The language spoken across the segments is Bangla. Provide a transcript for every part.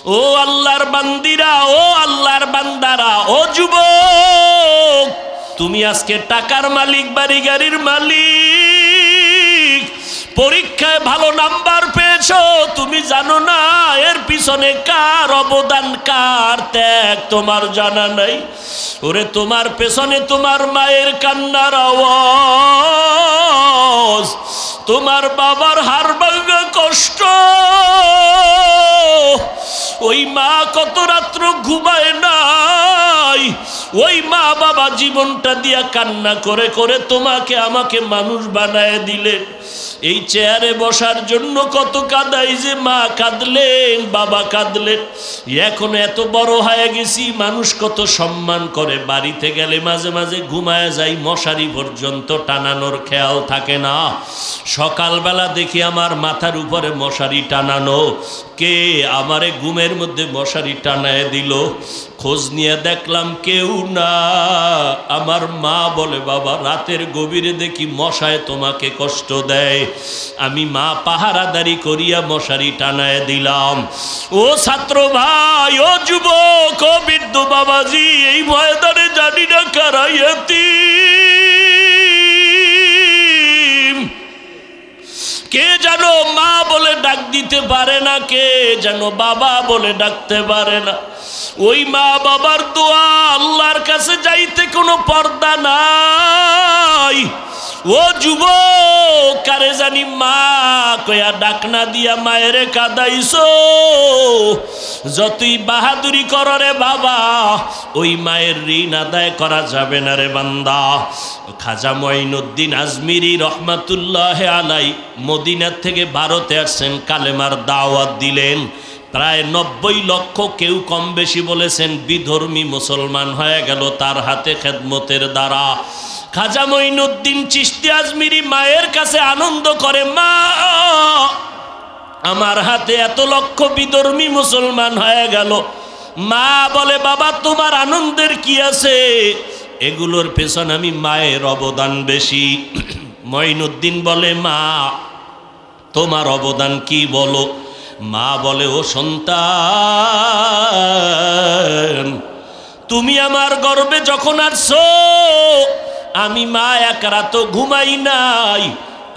ও আল্লাহর বান্দিরা, ও আল্লাহর বান্দারা, ও যুবক, তুমি আজকে টাকার মালিক, বাড়ি গাড়ির মালিক, পরীক্ষায় ভালো নাম্বার পেয়েছো, তুমি জানো না এর পিছনে কার অবদান, কার ত্যাগ তোমার জানা নাই। ওরে তোমার পেছনে তোমার মায়ের কান্নার আওয়াজ, তোমার বাবার হাড় ভাঙা কষ্ট, ওই মা কত রাত্র ঘুমায় নাই, ওই মা বাবা জীবনটা দিয়া কান্না করে করে তোমাকে আমাকে মানুষ বানায় দিলেন। এই চেয়ারে বসার জন্য কত কাঁদাই যে মা কাঁদলেন, বাবা কাঁদলেন। এখন এত বড় হয়ে গেছি, মানুষ কত সম্মান করে, বাড়িতে গেলে মাঝে মাঝে ঘুমায় যাই, মশারি পর্যন্ত টানানোর খেয়াল থাকে না। সকালবেলা দেখি আমার মাথার উপরে মশারি টানানো, কে আমারে ঘুমের মধ্যে মশারি টানায় দিল? খোঁজ নিয়ে দেখলাম কেউ না, আমার মা বলে, বাবা রাতের গভীরে দেখি মশায় তোমাকে কষ্ট দেয়, আমি মা পাহারাদারি করিয়া মশারি টানায় দিলাম। ও ছাত্র ভাই, ও যুবক, ও বৃদ্ধ বাবাজি, এই ময়দানে জানি না কারাইয়াতি কে যেন মা বলে ডাক দিতে পারে না, কে যেন বাবা বলে ডাকতে পারে না। ওই মা বাবার দোয়া আল্লাহর কাছে যাইতে কোনো পর্দা নাই। ও যুবক, কারে জানি মা কয়া ডাকনা দিয়া মায়েরে কাদাইছো, যতই বাহাদুরি করো রে বাবা, ওই মায়ের ঋণ আদায় করা যাবে না রে বান্দা। খাজা মঈনুদ্দিন আজমিরি রহমাতুল্লাহ আলাই মদিনা থেকে ভারতে আসছেন, কালেমার দাওয়াত দিলেন। প্রায় 90 লক্ষ, কেউ কম বেশি বলেছেন, বিধর্মী মুসলমান হয়ে গেল তার হাতে খেদমতের দ্বারা। খাজা মঈনুদ্দিন চিশতি আজমিরি মায়ের কাছে আনন্দ করে, মা আমার হাতে এত লক্ষ বিধর্মী মুসলমান হয়ে গেল। মা বলে, বাবা তোমার আনন্দের কি আছে, এগুলোর পেছনে আমি মায়ের অবদান বেশি। মঈনুদ্দিন বলে, মা তোমার অবদান কি বলো? মা বলে, ও সন্তান, তুমি আমার গর্ভে যখন আসছো, আমি মা এক রাত ঘুমাই নাই,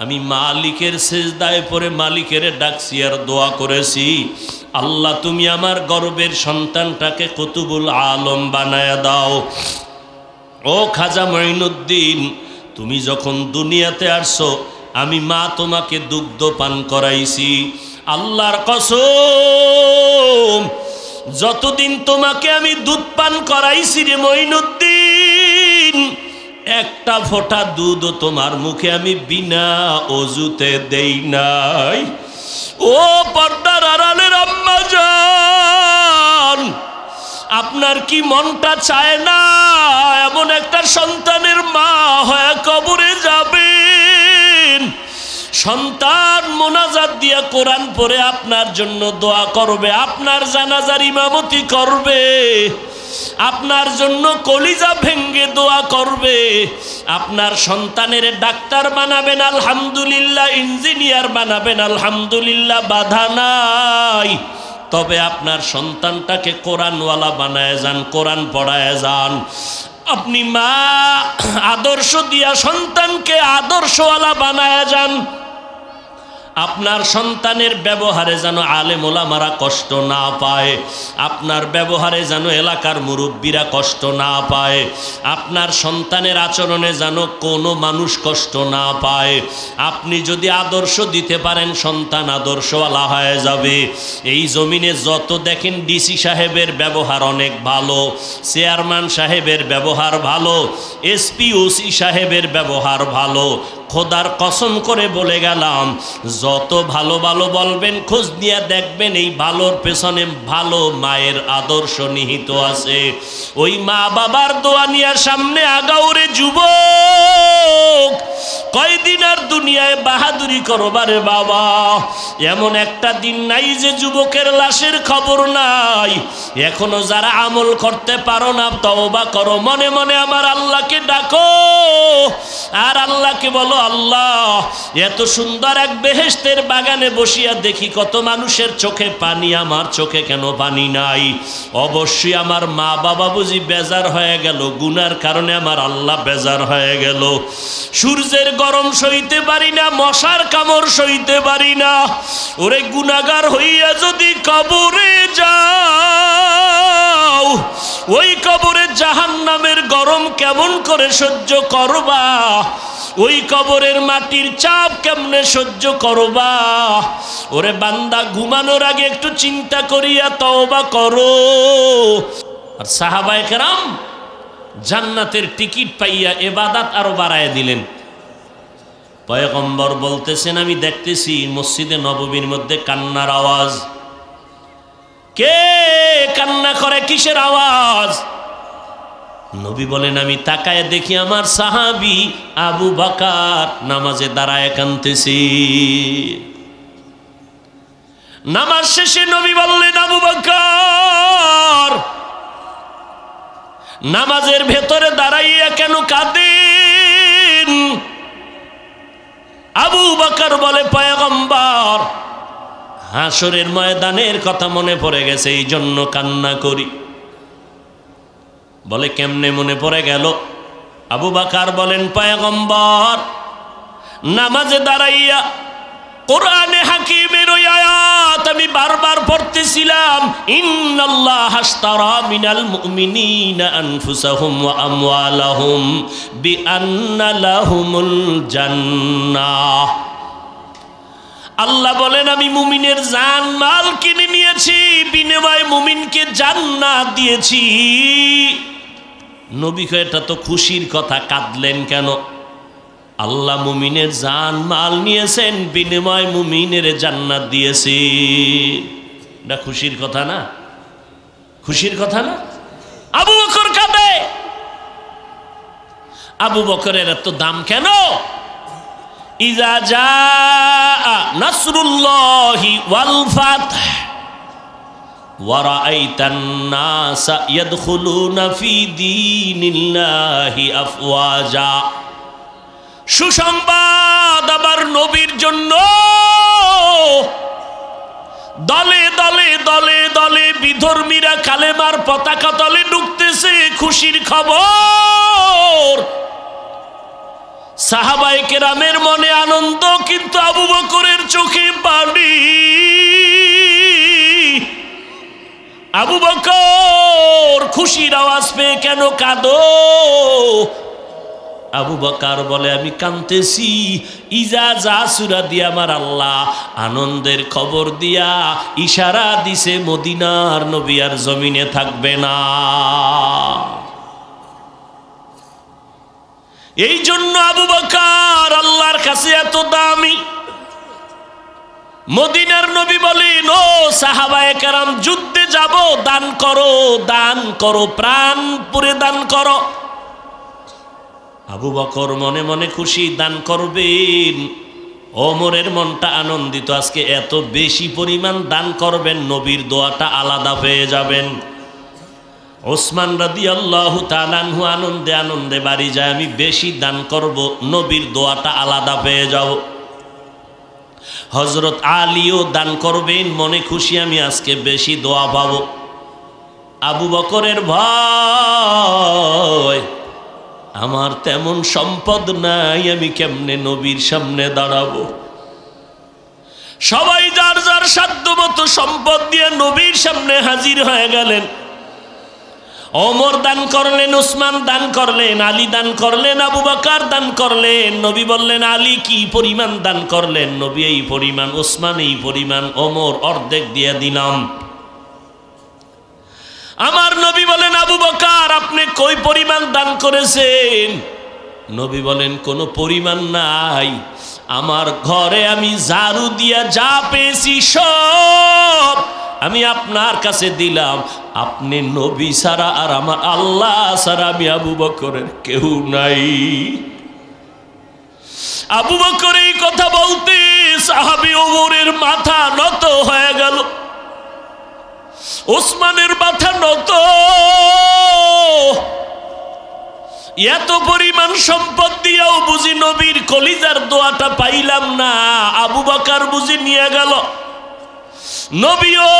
আমি মালিকের সেজদায় পড়ে মালিকের ডাকছি আর দোয়া করেছি, আল্লাহ তুমি আমার গর্ভের সন্তানটাকে কুতুবুল আলম বানায়া দাও। ও খাজা মঈনুদ্দিন, তুমি যখন দুনিয়াতে আসছো, আমি মা তোমাকে দুগ্ধ পান করাইছি, আল্লাহর কসম, যতদিন তোমাকে আমি দুধ পান করাইছি রে মঈনুদ্দিন, একটা ফোঁটা দুধও তোমার মুখে আমি বিনা অজুতে দেই নাই। ও পর্দার আড়ালের আম্মা জান, আপনার কি মনটা চায় না এমন একটা সন্তানের মা হয়ে কবরে যাবেন? সন্তান মোনাজাত দিয়া কোরআন পড়ে আপনার জন্য দোয়া করবে, আপনার জানাজার ইমামতি করবে, আপনার জন্য কলিজা ভেঙ্গে দোয়া করবে, আপনার সন্তানের ডাক্তার বানাবেন আলহামদুলিল্লাহ, ইঞ্জিনিয়ার বানাবেন আলহামদুলিল্লাহ, বাধা নাই। তবে আপনার সন্তানটাকে কোরআনওয়ালা বানায় যান, কোরআন পড়ায় যান। আপনি মা আদর্শ দিয়া সন্তানকে আদর্শওয়ালা বানায় যান। আপনার সন্তানের ব্যবহারে যেন আলেম ওলামারা কষ্ট না পায়, আপনার ব্যবহারে যেন এলাকার মুরব্বীরা কষ্ট না পায়, আপনার সন্তানের আচরণে যেন কোনো মানুষ কষ্ট না পায়। আপনি যদি আদর্শ দিতে পারেন, সন্তান আদর্শওয়ালা হয়ে যাবে। এই জমিনে যত দেখেন ডিসি সাহেবের ব্যবহার অনেক ভালো, চেয়ারম্যান সাহেবের ব্যবহার ভালো, এসপি ওসি সাহেবের ব্যবহার ভালো, খোদার কসম করে বলে গেলাম, যত ভালো ভালো বলবেন, খোঁজ নিয়ে দেখবেন এই ভালোর পেছনে ভালো মায়ের আদর্শ নিহিত আছে। ওই মা বাবার দোয়া নিয়ে সামনে আগাও রে যুবক, কয়দিন আর দুনিয়ায় বাহাদুরি করবারে বাবা? এমন একটা দিন নাই যে যুবকের লাশের খবর নাই। এখনো যারা আমল করতে পারো না, তওবা করো, মনে মনে আমার আল্লাহকে ডাকো আর আল্লাহকে বলো, আল্লাহ এত সুন্দর এক বেহেশতের বাগানে বসিয়া দেখি কত মানুষের চোখে পানি, আমার চোখে কেন পানি নাই? অবশ্যই আমার মা বাবা বুঝি বেজার হয়ে গেল, গুনার কারণে আমার আল্লাহ বেজার হয়ে গেল। সূর্যের গরম সইতে পারি না, মশার কামড় সইতে পারি না। ওরে গুনাহগার হইয়া যদি কবরে যাও, ওই কবরে জাহান্নামের গরম কেমন করে সহ্য করবা? ওই কবরের মাটির চাপ কেমনে সহ্য করবা? ওরে বান্দা, ঘুমানোর আগে একটু চিন্তা করিয়া তওবা করো। আর সাহাবায়ে কেরাম জান্নাতের টিকিট পাইয়া ইবাদত আরো বাড়ায় দিলেন। পয়গম্বর বলতেছেন, আমি দেখতেছি মসজিদে নববীর মধ্যে কান্নার আওয়াজ। কে কান্না করে? কিসের আওয়াজ? নবী বলেন, আমি তাকায় দেখি আমার সাহাবী আবু বকর নামাজে দাঁড়ায় কাঁদতেছি। নামাজ শেষে নবী বললেন, আবু বকর নামাজের ভেতরে দাঁড়াইয়া কেন কাঁদেন? আবু বকর বলে, পয়গম্বর হাসরের ময়দানের কথা মনে পড়ে গেছে, এই জন্য কান্না করি। বলে, কেমনে মনে পড়ে গেল? আবু বকর বলেন, পয়গম্বর নামাজে দাঁড়াইয়া কোরআনে হাকিমের ওই আয়াত আমি বারবার পড়তেছিলাম, ইন্নাল্লাহা আশতারা মিনাল মুমিনিনা আনফুসাহুম ওয়া আমওয়ালাহুম বিআন্না লাহুমুল জান্নাহ। আল্লাহ বলেন, আমি মুমিনের জান মাল কিনে নিয়েছি, বিনিময়ে মুমিনকে জান্নাত দিয়েছি। নবী কয়, এটা তো খুশির কথা, কাঁদলেন কেন? আল্লাহ মুমিনের জান মাল নিয়েছেন, বিনিময় মুমিনের জান্নাত দিয়েছি। এটা খুশির কথা না? খুশির কথা না? আবু বকর কাঁদে। আবু বকরের এত দাম কেন? ইজা জাআ নাসরুল্লাহি ওয়াল ফাতহ ওয়া রাআইতান নাসা ইয়াদখুলুনা ফি দীনিল্লাহি আফওয়াজা। সুসংবাদ আমার নবীর জন্য। দলে দলে দলে দলে বিধর্মীরা কালেমার পতাকা তলে ঢুকতেছে, খুশির খবর। সাহাবায়ে কেরামের মনে আনন্দ, কিন্তু আবু বকরের চোখে পানি। আবু বকর খুশির আওয়াজ পেয়ে কেন কাঁদো? আবু বকর বলে, আমি কাঁদতেছি ইজা যা সূরা দিয়া আমার আল্লাহ আনন্দের খবর দিয়া ইশারা দিছে মদিনার নবী আর জমিনে থাকবে না। এই জন্য আবু বকর আল্লাহর কাছে এত দামি। মদিনার নবী বলেন, ও সাহাবায়ে কেরাম, যুদ্ধে যাব, দান করো, দান করো, প্রাণ পুরে দান করো। আবু বকর মনে মনে খুশি, দান করবেন। ওমরের মনটা আনন্দিত, আজকে এত বেশি পরিমাণ দান করবেন, নবীর দোয়াটা আলাদা পেয়ে যাবেন। ওসমান রাদিয়াল্লাহু তাআলা আনহু আনন্দে আনন্দে বাড়ি যায়, আমি বেশি দান করব, নবীর দোয়াটা আলাদা পেয়ে যাব। হযরত আলীও দান করবেন, মনে খুশি, আমি আজকে বেশি দোয়া পাবো। আবু বকরের ভয়, আমার তেমন সম্পদ নাই, আমি কেমনে নবীর সামনে দাঁড়াবো? সবাই যার যার সাধ্য মতো সম্পদ দিয়ে নবীর সামনে হাজির হয়ে গেলেন। ওমর দান করলেন, উসমান দান করলেন, আলী দান করলেন, আবু বকর দান করলেন। নবী বললেন, আলী কি পরিমাণ দান করলেন? নবী, এই পরিমাণ। উসমান এই পরিমাণ। ওমর, অর্ধেক দিয়ে দিলাম। আমার নবী বলেন, আবু বকর আপনি কই পরিমাণ দান করেছেন? নবী বলেন, কোনো পরিমাণ নাই, আমার ঘরে আমি ঝাড়ু দিয়া যা পেয়েছি সব আমি আপনার কাছে দিলাম। আপনি নবী ছাড়া আর আমার আল্লাহ ছাড়া আমি আবু বকরের কেউ নাই। আবু বকর এই কথা বলতে সাহাবী ওমরের মাথা নত হয়ে গেল, ওসমানের মাথা নত। এত পরিমাণ সম্পদ দিয়েও বুঝি নবীর কলিজার দোয়াটা পাইলাম না, আবু বকর বুঝি নিয়ে গেল। নবীও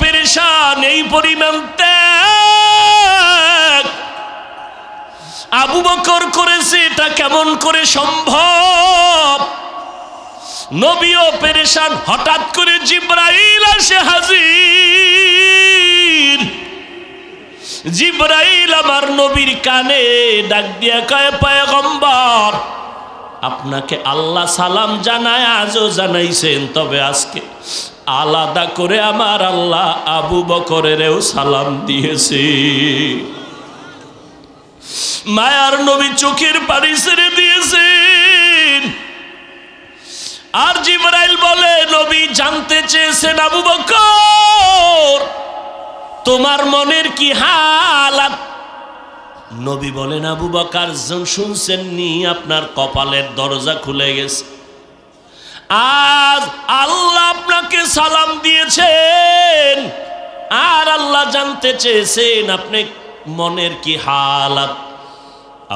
পেরেশান, এই পরিমাণ ত্যাগ আবু বকর করেছে, এটা কেমন করে সম্ভব? নবীও পেরেশান। হঠাৎ করে জিবরাইল আসে হাজির। জিবরাইল আমার নবীর কানে ডাক দিয়া কয়, পয়গম্বর আপনাকে আল্লাহ সালাম জানায়, আজও জানাইছেন, তবে আজকে আলাদা করে আমার আল্লাহ আবু বকরেরও সালাম দিয়েছে। মায়ার নবী চোখের পানি ছেড়ে দিয়েছেন। আর জিবরাইল বলে, নবী জানতে চেয়েছেন আবু বকর তোমার মনের কি হালাত? নবী বলেন, আবু বকর শুনছেন নি আপনার কপালের দরজা খুলে গেছে, আজ আল্লাহ আপনাকে সালাম দিয়েছেন, আর আল্লাহ জানতে চেয়েছেন আপনি মনের কি হালাত।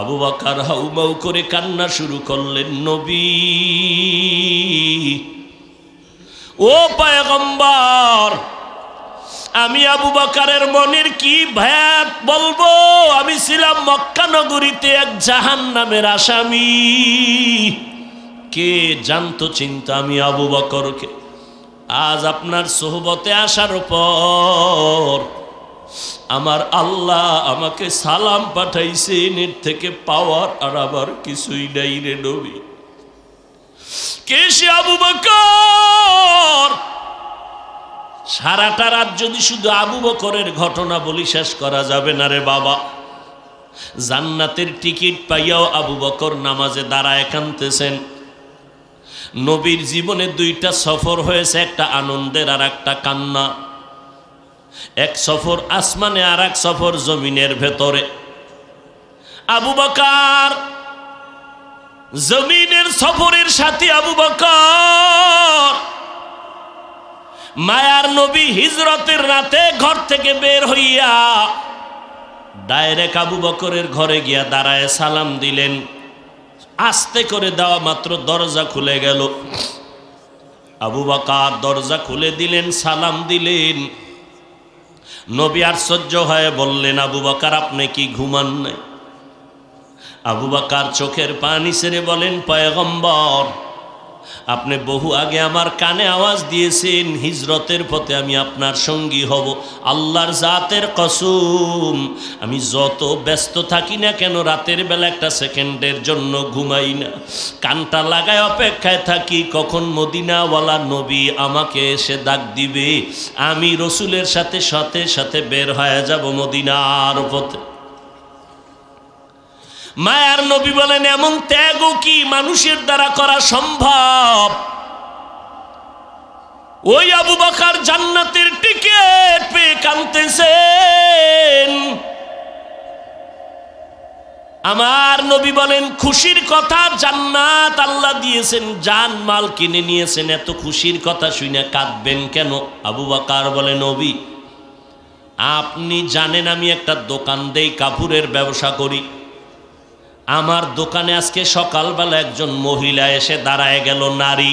আবু বকর হাউমাউ করে কান্না শুরু করলেন, নবী ও পয়গম্বর আমি আবু বকরের মনের কি ভেদ বলবো? আমি ছিলাম মক্কা নগরীতে এক জাহান্নামের আসামি। কে জানতো চিন্তা আমি আবু বকরকে? আজ আপনার সোহবতে আসার পর আমার আল্লাহ আমাকে সালাম পাঠাইছেন, এর থেকে পাওয়ার আর আবার কিছুই নাই রে নবী। কে সে আবু বকর? সারাটা রাত যদি শুধু আবু বকরের ঘটনা বলি শেষ করা যাবে না রে বাবা। জান্নাতের টিকিট পাইয়াও আবু বকর নামাজে দাঁড়ায় কাঁদতেছেন। নবীর জীবনে দুইটা সফর হয়েছে, একটা আনন্দের আর একটা কান্না। এক সফর আসমানে আর এক সফর জমিনের ভেতরে। আবু বকর জমিনের সফরের সাথী আবু বকর। মায়ার নবী হিজরতের রাতে ঘর থেকে বের হইয়া ডাইরেক্ট আবু বকরের ঘরে গিয়া দাঁড়ায় সালাম দিলেন। আস্তে করে দেওয়া মাত্র দরজা খুলে গেল। আবু বকর দরজা খুলে দিলেন, সালাম দিলেন। নবী আশ্চর্য হয়ে বললেন, আবু বকর আপনি কি ঘুমান নাই? আবু বকর চোখের পানি ছেড়ে বলেন, পয়গম্বর আপনি বহু আগে আমার কানে আওয়াজ দিয়েছেন হিজরতের পথে আমি আপনার সঙ্গী হব। আল্লাহর জাতের কসম আমি যত ব্যস্ত থাকি না কেন রাতের বেলা একটা সেকেন্ডের জন্য ঘুমাই না, কানটা লাগায় অপেক্ষায় থাকি কখন মদিনাওয়ালা নবী আমাকে এসে ডাক দিবে, আমি রসুলের সাথে সাথে সাথে বের হয়ে যাব মদিনার পথে। মায়ার নবী বলেন, এমন ত্যাগও কি মানুষের দ্বারা করা সম্ভব? ওই আবু বকর জান্নাতের টিকিট পেয়ে কাঁদতেছেন। আমার নবী বলেন, খুশির কথা, জান্নাত আল্লাহ দিয়েছেন, জান মাল কিনে নিয়েছেন, এত খুশির কথা শুনে কাঁদবেন কেন? আবু বকর বলে, নবী আপনি জানেন আমি একটা দোকান দেই, কাপড়ের ব্যবসা করি। আমার দোকানে আজকে সকালবেলা একজন মহিলা এসে দাঁড়ায় গেল, নারী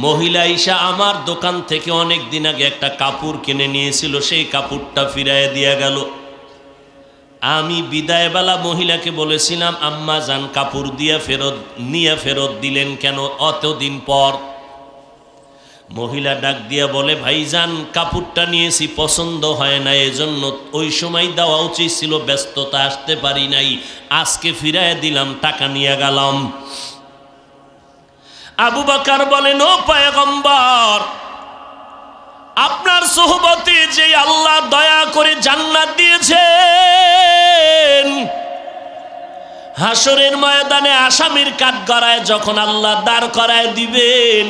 মহিলা ঈশা আমার দোকান থেকে অনেক দিন আগে একটা কাপড় কিনে নিয়েছিল, সেই কাপড়টা ফিরাইয়া দিয়া গেল। আমি বিদায়বেলা মহিলাকে বলেছিলাম, আম্মা জান কাপড় দিয়ে ফেরত দিলেন কেন অতদিন পর? মহিলা ডাক দিয়া বলে, ভাইজান কাপড়টা নিয়েছি পছন্দ হয় না, এজন্য ওই সময় দেওয়া উচিত ছিল, ব্যস্ততা আসতে পারি নাই, আজকে ফিরাইয়া দিলাম, টাকা নিয়ে গেলাম। আবু বকর বলেন, ও পয়গম্বর আপনার সোহবতে যে আল্লাহ দয়া করে জান্নাত দিয়েছেন, হাসরের ময়দানে আসামির কাঠগড়ায় যখন আল্লাহ দাঁড় করায় দিবেন,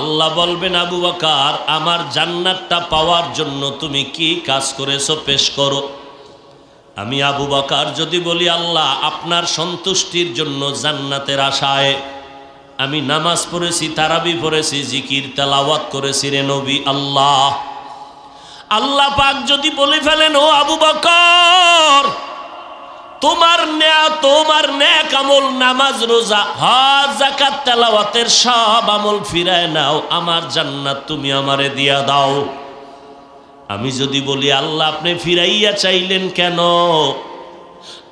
আল্লাহ বলবেন, আবু বকর আমার জান্নাতটা পাওয়ার জন্য তুমি কি কাজ করেছো পেশ করো। আমি আবু বকর যদি বলি আল্লাহ আপনার সন্তুষ্টির জন্য জান্নাতের আশায় আমি নামাজ পড়েছি, তারাবি পড়েছি, জিকির তেলাওয়াত করেছি রে নবী আল্লাহ, আল্লাহ পাক যদি বলে ফেলেন ও আবু বকর তোমার নেক আমল নামাজ রোজা হজ যাকাত তেলাওয়াতের সব আমল ফিরায় নাও, আমার জান্নাত তুমি আমারে দিয়া দাও। আমি যদি বলি আল্লাহ আপনি ফিরাইয়া চাইলেন কেন?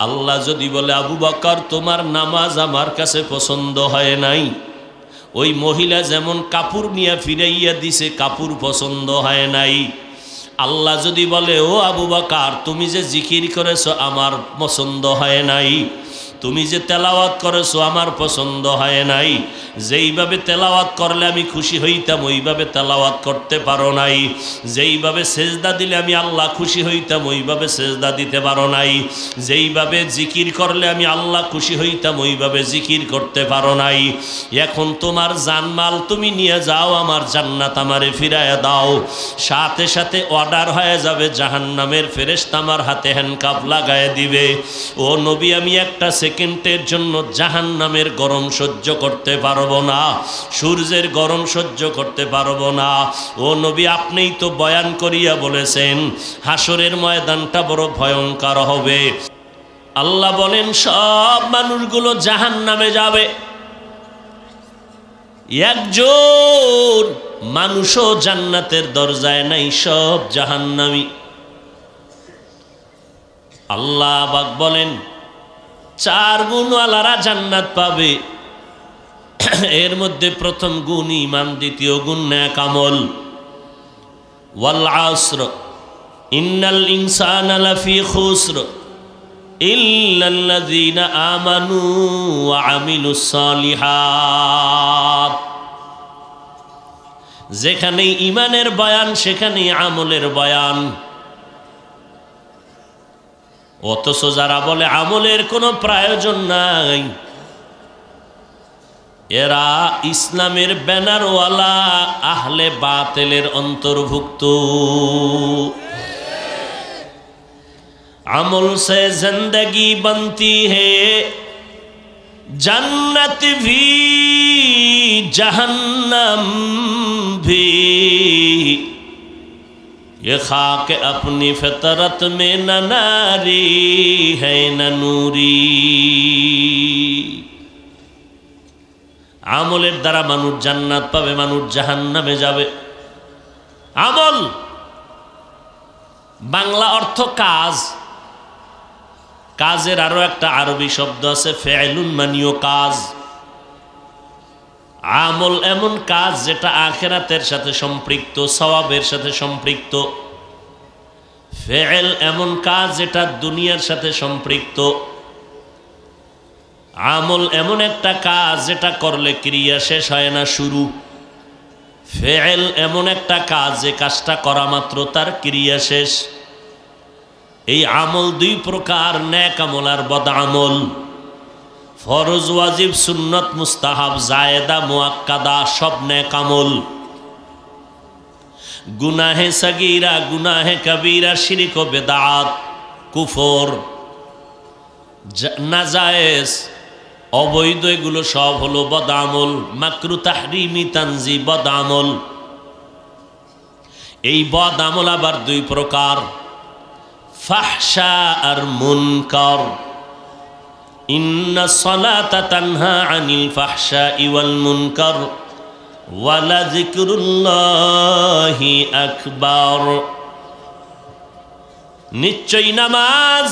আল্লাহ যদি বলে আবু বকর তোমার নামাজ আমার কাছে পছন্দ হয় নাই, ওই মহিলা যেমন কাপড় নিয়ে ফিরাইয়া দিছে কাপড় পছন্দ হয় নাই। আল্লাহ যদি বলে ও আবু বকর তুমি যে জিকির করেছো আমার পছন্দ হয় নাই, তুমি যে তেলাওয়াত করেছো আমার পছন্দ হয় নাই, যেইভাবে তেলাওয়াত করলে আমি খুশি হইতাম ওইভাবে তেলাওয়াত করতে পারো নাই, যেইভাবে সেজদা দিলে আমি আল্লাহ খুশি হইতাম ওইভাবে সেজদা দিতে পারো নাই, যেইভাবে জিকির করলে আমি আল্লাহ খুশি হইতাম ওইভাবে জিকির করতে পারো নাই। এখন তোমার জানমাল তুমি নিয়ে যাও, আমার জান্নাত আমারে ফিরাইয়া দাও। সাথে সাথে অর্ডার হয়ে যাবে, জাহান্নামের ফেরেশতা আমার হাতে হ্যান্ডকাপ লাগায় দিবে। ও নবী আমি একটা সেকেন্ডের জন্য জাহান্নামের গরম সহ্য করতে পারবো না, সূর্যের গরম সহ্য করতে পারবো না। ও নবী আপনিই তো বয়ান করিয়া বলেছেন হাসরের ময়দানটা বড় ভয়ঙ্কর হবে। আল্লাহ বলেন সব মানুষগুলো জাহান্নামে যাবে, একজন মানুষও জান্নাতের দরজায় নাই, সব জাহান্নামী। আল্লাহ পাক বলেন 4 গুণওয়ালারা জান্নাত পাবে। এর মধ্যে প্রথম গুণ ঈমান, দ্বিতীয় গুণ নেক আমল। ওয়াল আসর ইন্নাল ইনসানা লাফি খুসর ইল্লাল্লাযীনা আমানু ওয়া আমিলুস সালিহাত। যেখানেই ঈমানের বয়ান সেখানেই আমলের বয়ান। অথচ যারা বলে আমলের কোনো প্রয়োজন নাই, এরা ইসলামের ব্যানারওয়ালা আহলে বাতিলের অন্তর্ভুক্ত। আমল সে জিंदगी बनती है, जन्नत भी जहन्नम भी, ये खाक अपनी फितरत में न नारी है न नूरी। আমলের দ্বারা মানুষ জান্নাত পাবে, মানুষ জাহান্নামে যাবে। আমল বাংলা অর্থ কাজ, কাজের আরো একটা আরবি শব্দ আছে ফেলুন মানিও কাজ। আমল এমন কাজ যেটা আখিরাতের সাথে সম্পৃক্ত, সওয়াবের সাথে সম্পৃক্ত। ফেল এমন কাজ যেটা দুনিয়ার সাথে সম্পৃক্ত। আমল এমন একটা কাজ যেটা করলে ক্রিয়া শেষ হয় না, শুরু। ফেল এমন একটা কাজ যে কাজটা করা মাত্র তার ক্রিয়া শেষ। এই আমল 2 প্রকার, নেক আমল আর বদ আমল। ফরজ, ওয়াজিব, সুন্নত, মুস্তাহাব, জায়েদা, মুআক্কাদা সব নেক আমল। গুনাহে সগীরা, গুনাহে কবীরা, শিরক ও বিদআত, কুফর, নাজায়েজ, অবৈধ, এগুলো সব হলো বদ আমল। মাকরু, তাহরিমি, তানজি বদ আমল। এই বদ আমল আবার 2 প্রকার, ফাহশা আর মুনকার। ইন্নাস সালাতা তানহা আনিল ফাহশাই ওয়াল মুনকার ওয়া লাযিকরুল্লাহি আকবার। নিশ্চয়ই নামাজ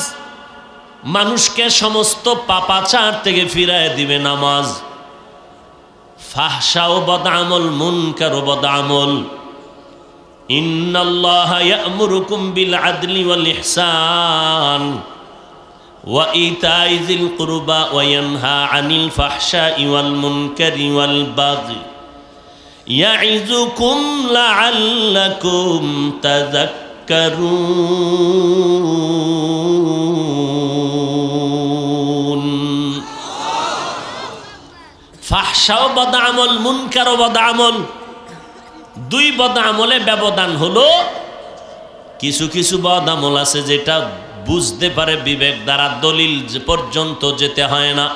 মানুষকে সমস্ত পাপাচার থেকে ফিরায় দিবে নামাজ। ফাহশা ও বদ আমল, মুনকার ও বদ আমল। ইন্নাল্লাহা ইয়া'মুরুকুম বিল আদলি ওয়াল ইহসান ওয়া ইতাই যিল কুরবা ওয়া ইয়ানহা আনিল ফাহশাই ওয়াল মুনকারি ওয়াল বাগি ইয়াইযুকুম লাআল্লাকুম তাযাক্কারুন। ফাহশা ও বদ আমল, মুনকার ও বদ আমল, 2 বদ আমলে ব্যবধান হলো। কিছু কিছু বদ আমল আছে যেটা বুঝতে পারে বিবেক দ্বারা, দলিল পর্যন্ত যেতে হয় না।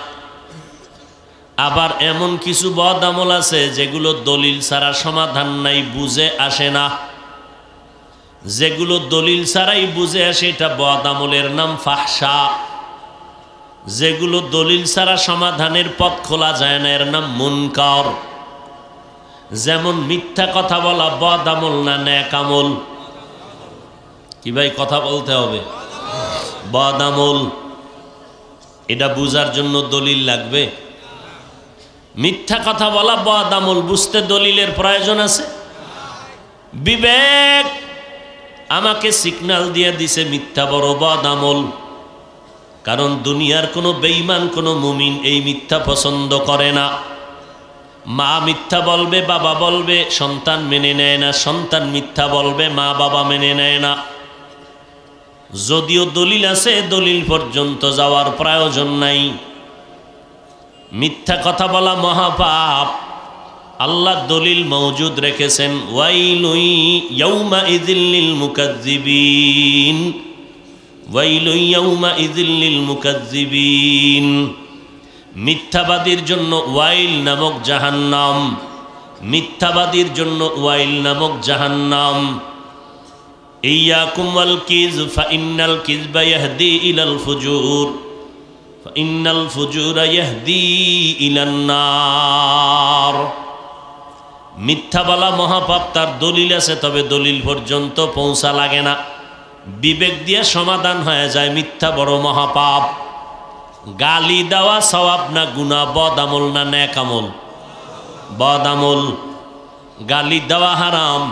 আবার এমন কিছু বদ আমল আছে যেগুলো দলিল ছাড়া সমাধান নাই, বুঝে আসে না। যেগুলো দলিল ছাড়াই বুঝে আসে এটা বদ আমলের নাম ফাহশা। যেগুলো দলিল ছাড়া সমাধানের পথ খোলা যায় না এর নাম মুনকার। যেমন মিথ্যা কথা বলা বদ আমল না নেক আমল? কি ভাই কথা বলতে হবে? বদ আমল। এটা বুঝার জন্য দলিল লাগবে? মিথ্যা কথা বলা বদ আমল, বুঝতে দলিলের প্রয়োজন আছে? বিবেক আমাকে সিগন্যাল দিয়ে দিছে মিথ্যা বড় বদ আমল। কারণ দুনিয়ার কোনো বেঈমান কোনো মুমিন এই মিথ্যা পছন্দ করে না। মা মিথ্যা বলবে, বাবা বলবে, সন্তান মেনে নেয় না। সন্তান মিথ্যা বলবে, মা বাবা মেনে নেয় না। যদিও দলিল আছে, দলিল পর্যন্ত যাওয়ার প্রয়োজন নাই। মিথ্যা কথা বলা মহাপাপ। আল্লাহ দলিল মওজুদ রেখেছেন, ওয়াইলুন ইয়াউমাইযিল লিল মুকাজ্জিবিন, ওয়াইলুন ইয়াউমাইযিল লিল মুকাজ্জিবিন। মিথ্যাবাদীর জন্য ওয়াইল নামক জাহান্নাম, মিথ্যাবাদীর জন্য ওয়াইল নামক জাহান্নাম। ইয়াকুম ওয়াল কিয ফাইন্নাল কিযবা ইয়াহদি ইলাল ফুজুর, ফাইন্নাল ফুজুরা ইয়াহদি ইলান নার। মিথ্যা বলা মহাপাপ, তার দলিল আছে, তবে দলিল পর্যন্ত পৌঁছা লাগে না। বিবেক দিয়ে সমাধান হয়ে যায় মিথ্যা বড় মহাপাপ। গালি দেওয়া সওয়াব না গুনাহ? বদ আমল না নেক আমল? বদ আমল। গালি দেওয়া হারাম,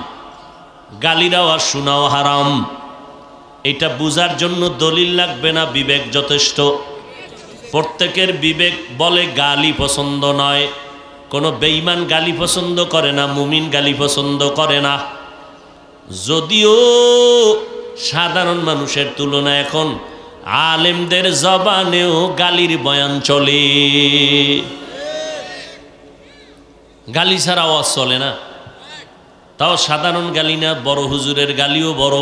গালি দেওয়া শোনাও হারাম। এটা বুঝার জন্য দলিল লাগবে না, বিবেক যথেষ্ট। প্রত্যেকের বিবেক বলে গালি পছন্দ নয়। কোনো বেঈমান গালি পছন্দ করে না, মুমিন গালি পছন্দ করে না। যদিও সাধারণ মানুষের তুলনায় এখন আলেমদের জবানেও গালির বয়ান চলে। গালি ছাড়া আওয়াজ চলে না। তাও সাধারণ গালি না, বড় হুজুরের গালিও বড়।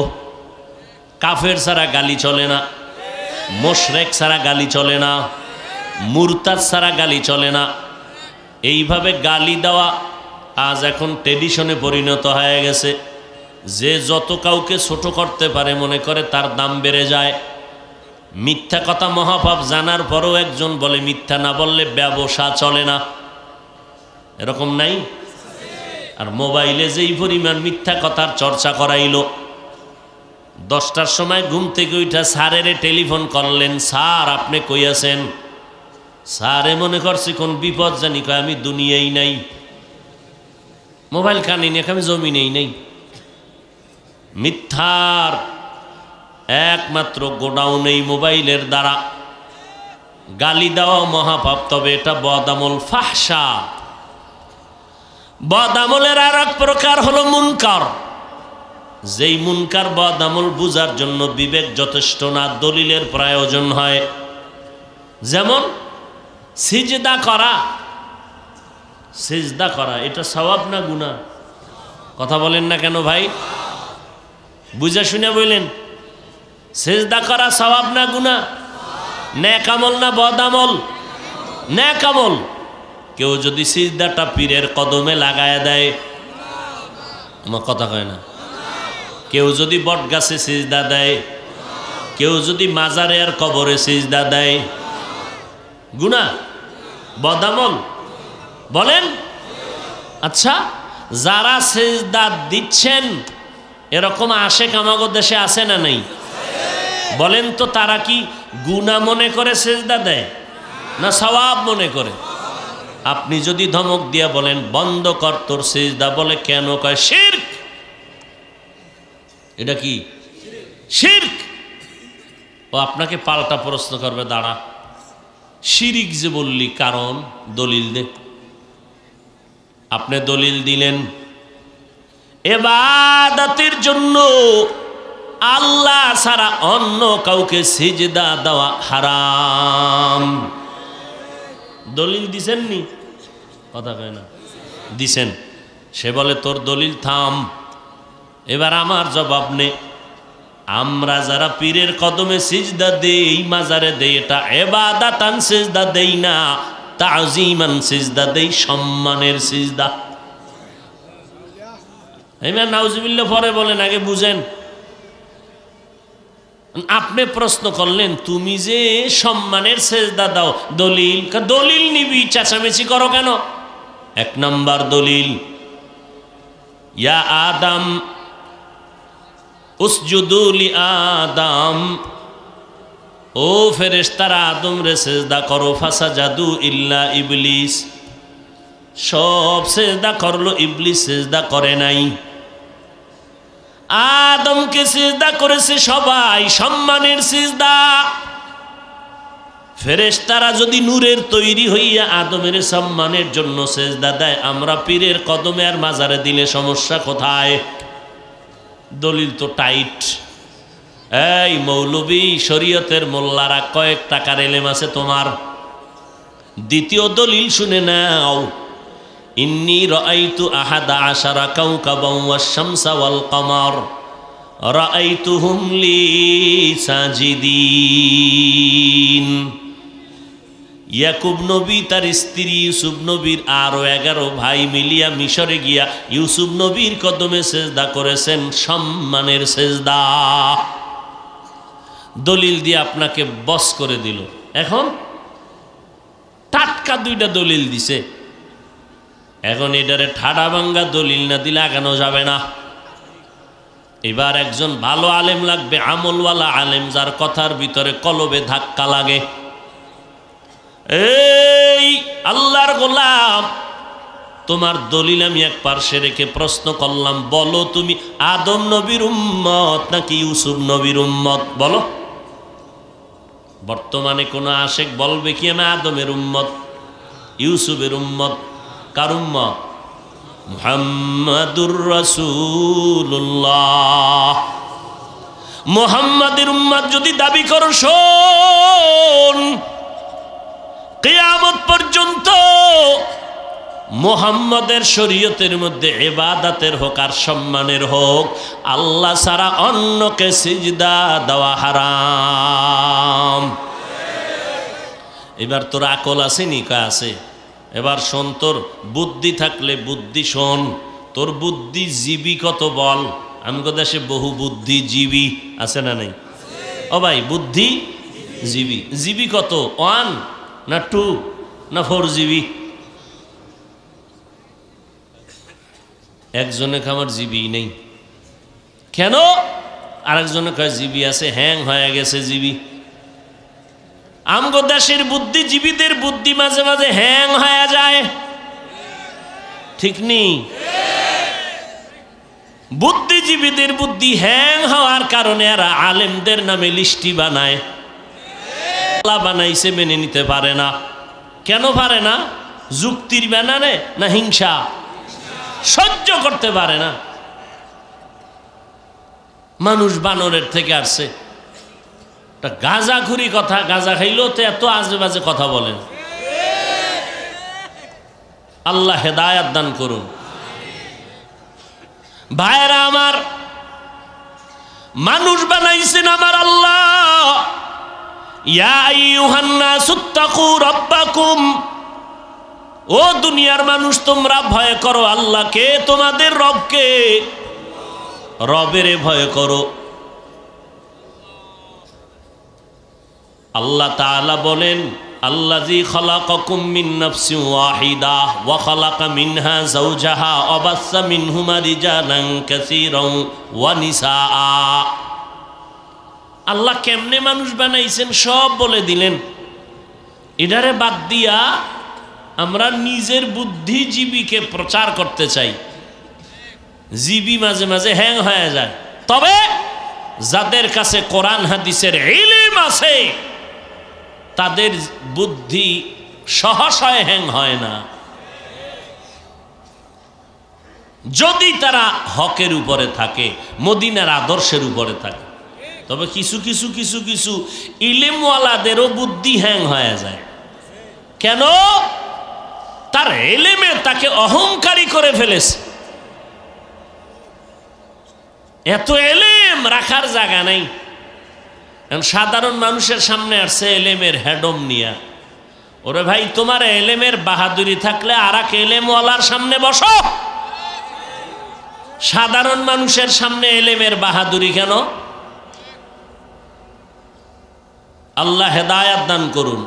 কাফের ছাড়া গালি চলে না, মুশরিক ছাড়া গালি চলে না, মুরতাদ ছাড়া গালি চলে না। এইভাবে গালি দেওয়া আজ এখন ট্রেডিশনে পরিণত হয়ে গেছে। যে যত কাউকে ছোট করতে পারে মনে করে তার দাম বেড়ে যায়। মিথ্যা কথা মহাপাপ জানার পরও একজন বলে মিথ্যা না বললে ব্যবসা চলে না। এরকম নাই? আর মোবাইলে যেই পরিমাণ মিথ্যা কথার চর্চা করাইল। 10টার সময় ঘুম থেকে উঠা স্যারেরে টেলিফোন করলেন, স্যার আপনি কই আছেন? স্যারে মনে করছি কোন বিপদ জানি, কয় আমি দুনিয়াই নাই, মোবাইল কানে নিয়ে আমি জমিনেই নেই। মিথ্যার একমাত্র গোডাউন এই মোবাইলের দ্বারা। গালি দেওয়া মহাপাপ, তবে এটা বদ আমল, ফাহশা। বদ আমলের আর এক প্রকার হলো মুনকার। যেই মুনকার বদ আমল বুঝার জন্য বিবেক যথেষ্ট না, দলিলের প্রয়োজন হয়। যেমন সিজদা করা। সিজদা করা এটা সওয়াব না গুনাহ? কথা বলেন না কেন ভাই? বুঝা শুনে বললেন। সিজদা করা সওয়াব না গুনাহ? নেক আমল না বদ আমল? নেক আমল। কেউ যদি সিজদাটা পীরের কদমে লাগায় দেয়, আমার কথা কয় না। কেউ যদি বট গাছে সিজদা দেয়, কেউ যদি মাজারে আর কবরে সিজদা দেয়, গুনাহ? বদ আমল? বলেন। আচ্ছা, যারা সিজদা দিচ্ছেন এরকম আশেক আমাগো দেশে আছে না নেই? বলেন তো, তারা কি গুনাহ মনে করে সিজদা দেয় না সওয়াব মনে করে? আপনি যদি ধমক দিয়া বলেন বন্ধ কর তোর সিজদা, বলে কেন? কয় শিরক। এটা কি শিরক? ও আপনাকে পাল্টা প্রশ্ন করবে, দাঁড়া শিরিক যে বললি কারণ দলিল দে। আপনি দলিল দিলেন ইবাদতের জন্য আল্লাহ ছাড়া অন্য কাউকে সিজদা দেওয়া হারাম। দলিল দিছেন নি? কথা কয় না। দিছেন। সে বলে তোর দলিল থাম, এবার আমার জবাব নে। আমরা যারা পীরের কদমে সিজদা দেই, মাজারে দেই, এটা ইবাদাতান সিজদা দেই না, তাজিমান সিজদা দেই, সম্মানের সিজদা। এইবার নাউজুবিল্লাহ পরে বলেন, আগে বুঝেন। আপনি প্রশ্ন করলেন তুমি যে সম্মানের সিজদা দাও, দলিল? দলিল নিবি, চেঁচামেচি করো কেন? এক নাম্বার দলিল, ইয়া আদম উসজুদু লি আদম, ও ফেরেশতারা আদম রে সিজদা করো, ফাসাজাদু ইল্লা ইবলিস, সব সিজদা করলো, ইবলিস সিজদা করে নাই। আদমকে সিজদা করেছে সবাই, সম্মানের সিজদা। ফেরেশতারা যদি নূরের তৈরি হইয়া আদমের সম্মানের জন্য সিজদা দেয়, আমরা পীরের কদমে আর মাজারে দিলে সমস্যা কোথায়? দলিল তো টাইট। এই মৌলবী শরীয়তের মোল্লারা, কয়েক টাকার এলেম আছে তোমার? দ্বিতীয় দলিল শুনে নাও, ইন্নী রাআইতু আহাদা আশারা কাওকাবান ওয়াশ শামসা ওয়াল কমার রাআইতুহুম লি সাজিদিন। ইয়াকুব নবী তার স্ত্রী ইউসুফ নবীর আরো 11 ভাই মিলিয়া মিশরে গিয়া ইউসুফ নবীর কদমে সিজদা করেছেন, সম্মানের সিজদা। দলিল দিয়ে আপনাকে বস করে দিল। এখন টাটকা দুইটা দলিল দিছে, এখন এটারে ঠাডা ভাঙ্গা দলিল না দিলে আগানো যাবে না। এবার একজন ভালো আলেম লাগবে, আমলওয়ালা আলেম, যার কথার ভিতরে কলবে ধাক্কা লাগে। এই আল্লাহর গোলাম, তোমার দলিল আমি এক পার্শ্বে রেখে প্রশ্ন করলাম, বলো তুমি আদম নবীর উম্মত নাকি ইউসুফ নবীর উম্মত? বলো। বর্তমানে কোন আশেক বলবে কি আমি আদমের উম্মত, ইউসুফের উম্মত? কার উম্মত? মুহাম্মাদুর রাসূলুল্লাহ। মুহাম্মাদের উম্মত যদি দাবি করো, শোন, কিয়ামত পর্যন্ত মুহাম্মাদের শরীয়তের মধ্যে ইবাদতের হোক আর সম্মানের হোক, আল্লাহ ছাড়া অন্যকে সিজদা দেওয়া হারাম। এবার তোর আকল আছে নি? কয় আছে। এবার শোন, তোর বুদ্ধি থাকলে বুদ্ধি শোন, তোর বুদ্ধিজীবী কত বল। আমগো দেশে বহু বুদ্ধিজীবী আছে না নাই? ও ভাই, বুদ্ধিজীবী জীবী কত? 1 না 2 না 4 জিবি? একজনে আমার জিবি নেই। কেন? আরেকজনে কয় জিবি আছে, হ্যাং হয়ে গেছে জিবি। আমগো দেশের বুদ্ধিজীবীদের বুদ্ধি মাঝে মাঝে হ্যাং হয়ে যায়, ঠিক নেই? বুদ্ধিজীবীদের বুদ্ধি হ্যাং হওয়ার কারণে এরা আলেমদের নামে লিস্টি বানায়। আল্লাহ বানাইছে মেনে নিতে পারে না। কেন পারে না? যুক্তির বানানে না হিংসা? সহ্য করতে পারে না। মানুষ বানরের থেকে আসছে। গাঁজাখুরি কথা, গাঁজা খাইলেও তো এত আজে বাজে কথা বলেন। আল্লাহ হেদায়াত দান করুন। ভাইরা আমার, মানুষ বানাইছেন আমার আল্লাহ। ইয়া আইয়ুহান নাসুত্তাকু রাব্বাকুম, ও দুনিয়ার মানুষ তোমরা ভয় করো আল্লাহকে, তোমাদের রবকে, রবেরে ভয় করো। আল্লাহ তাআলা বলেন, আল্লাযী খালাকাকুম মিন নাফসিন ওয়াহিদা ওয়া খালাকা মিনহা যাওজাহা ওয়া বাসসা মিনহুমা রিজালান কাসীরান ওয়া নিসাআ। আল্লাহ কেমনে মানুষ বানাইছেন সব বলে দিলেন। এটারে বাদ দিয়া আমরা নিজের বুদ্ধিজীবীকে প্রচার করতে চাই। জীবী মাঝে মাঝে হ্যাং হয়ে যায়। তবে যাদের কাছে কোরআন হাদিসের ইলম আছে তাদের বুদ্ধি সহসায় হ্যাং হয় না, যদি তারা হকের উপরে থাকে, মদিনার আদর্শের উপরে থাকে। তবে কিছু কিছু কিছু কিছু ইলেমওয়ালাদেরও বুদ্ধি হ্যাং হয়ে যায়। কেন? তার এলেমে তাকে অহংকারী করে ফেলেছে। এত এলেম রাখার জায়গা নাই। সাধারণ মানুষের সামনে আসছে এলেমের হেডম নিয়া। ওরে ভাই, তোমার এলেমের বাহাদুরি থাকলে আর এক এলেমওয়ালার সামনে বসো। সাধারণ মানুষের সামনে এলেমের বাহাদুরি কেন? আল্লাহ হেদায়াত দান করুন।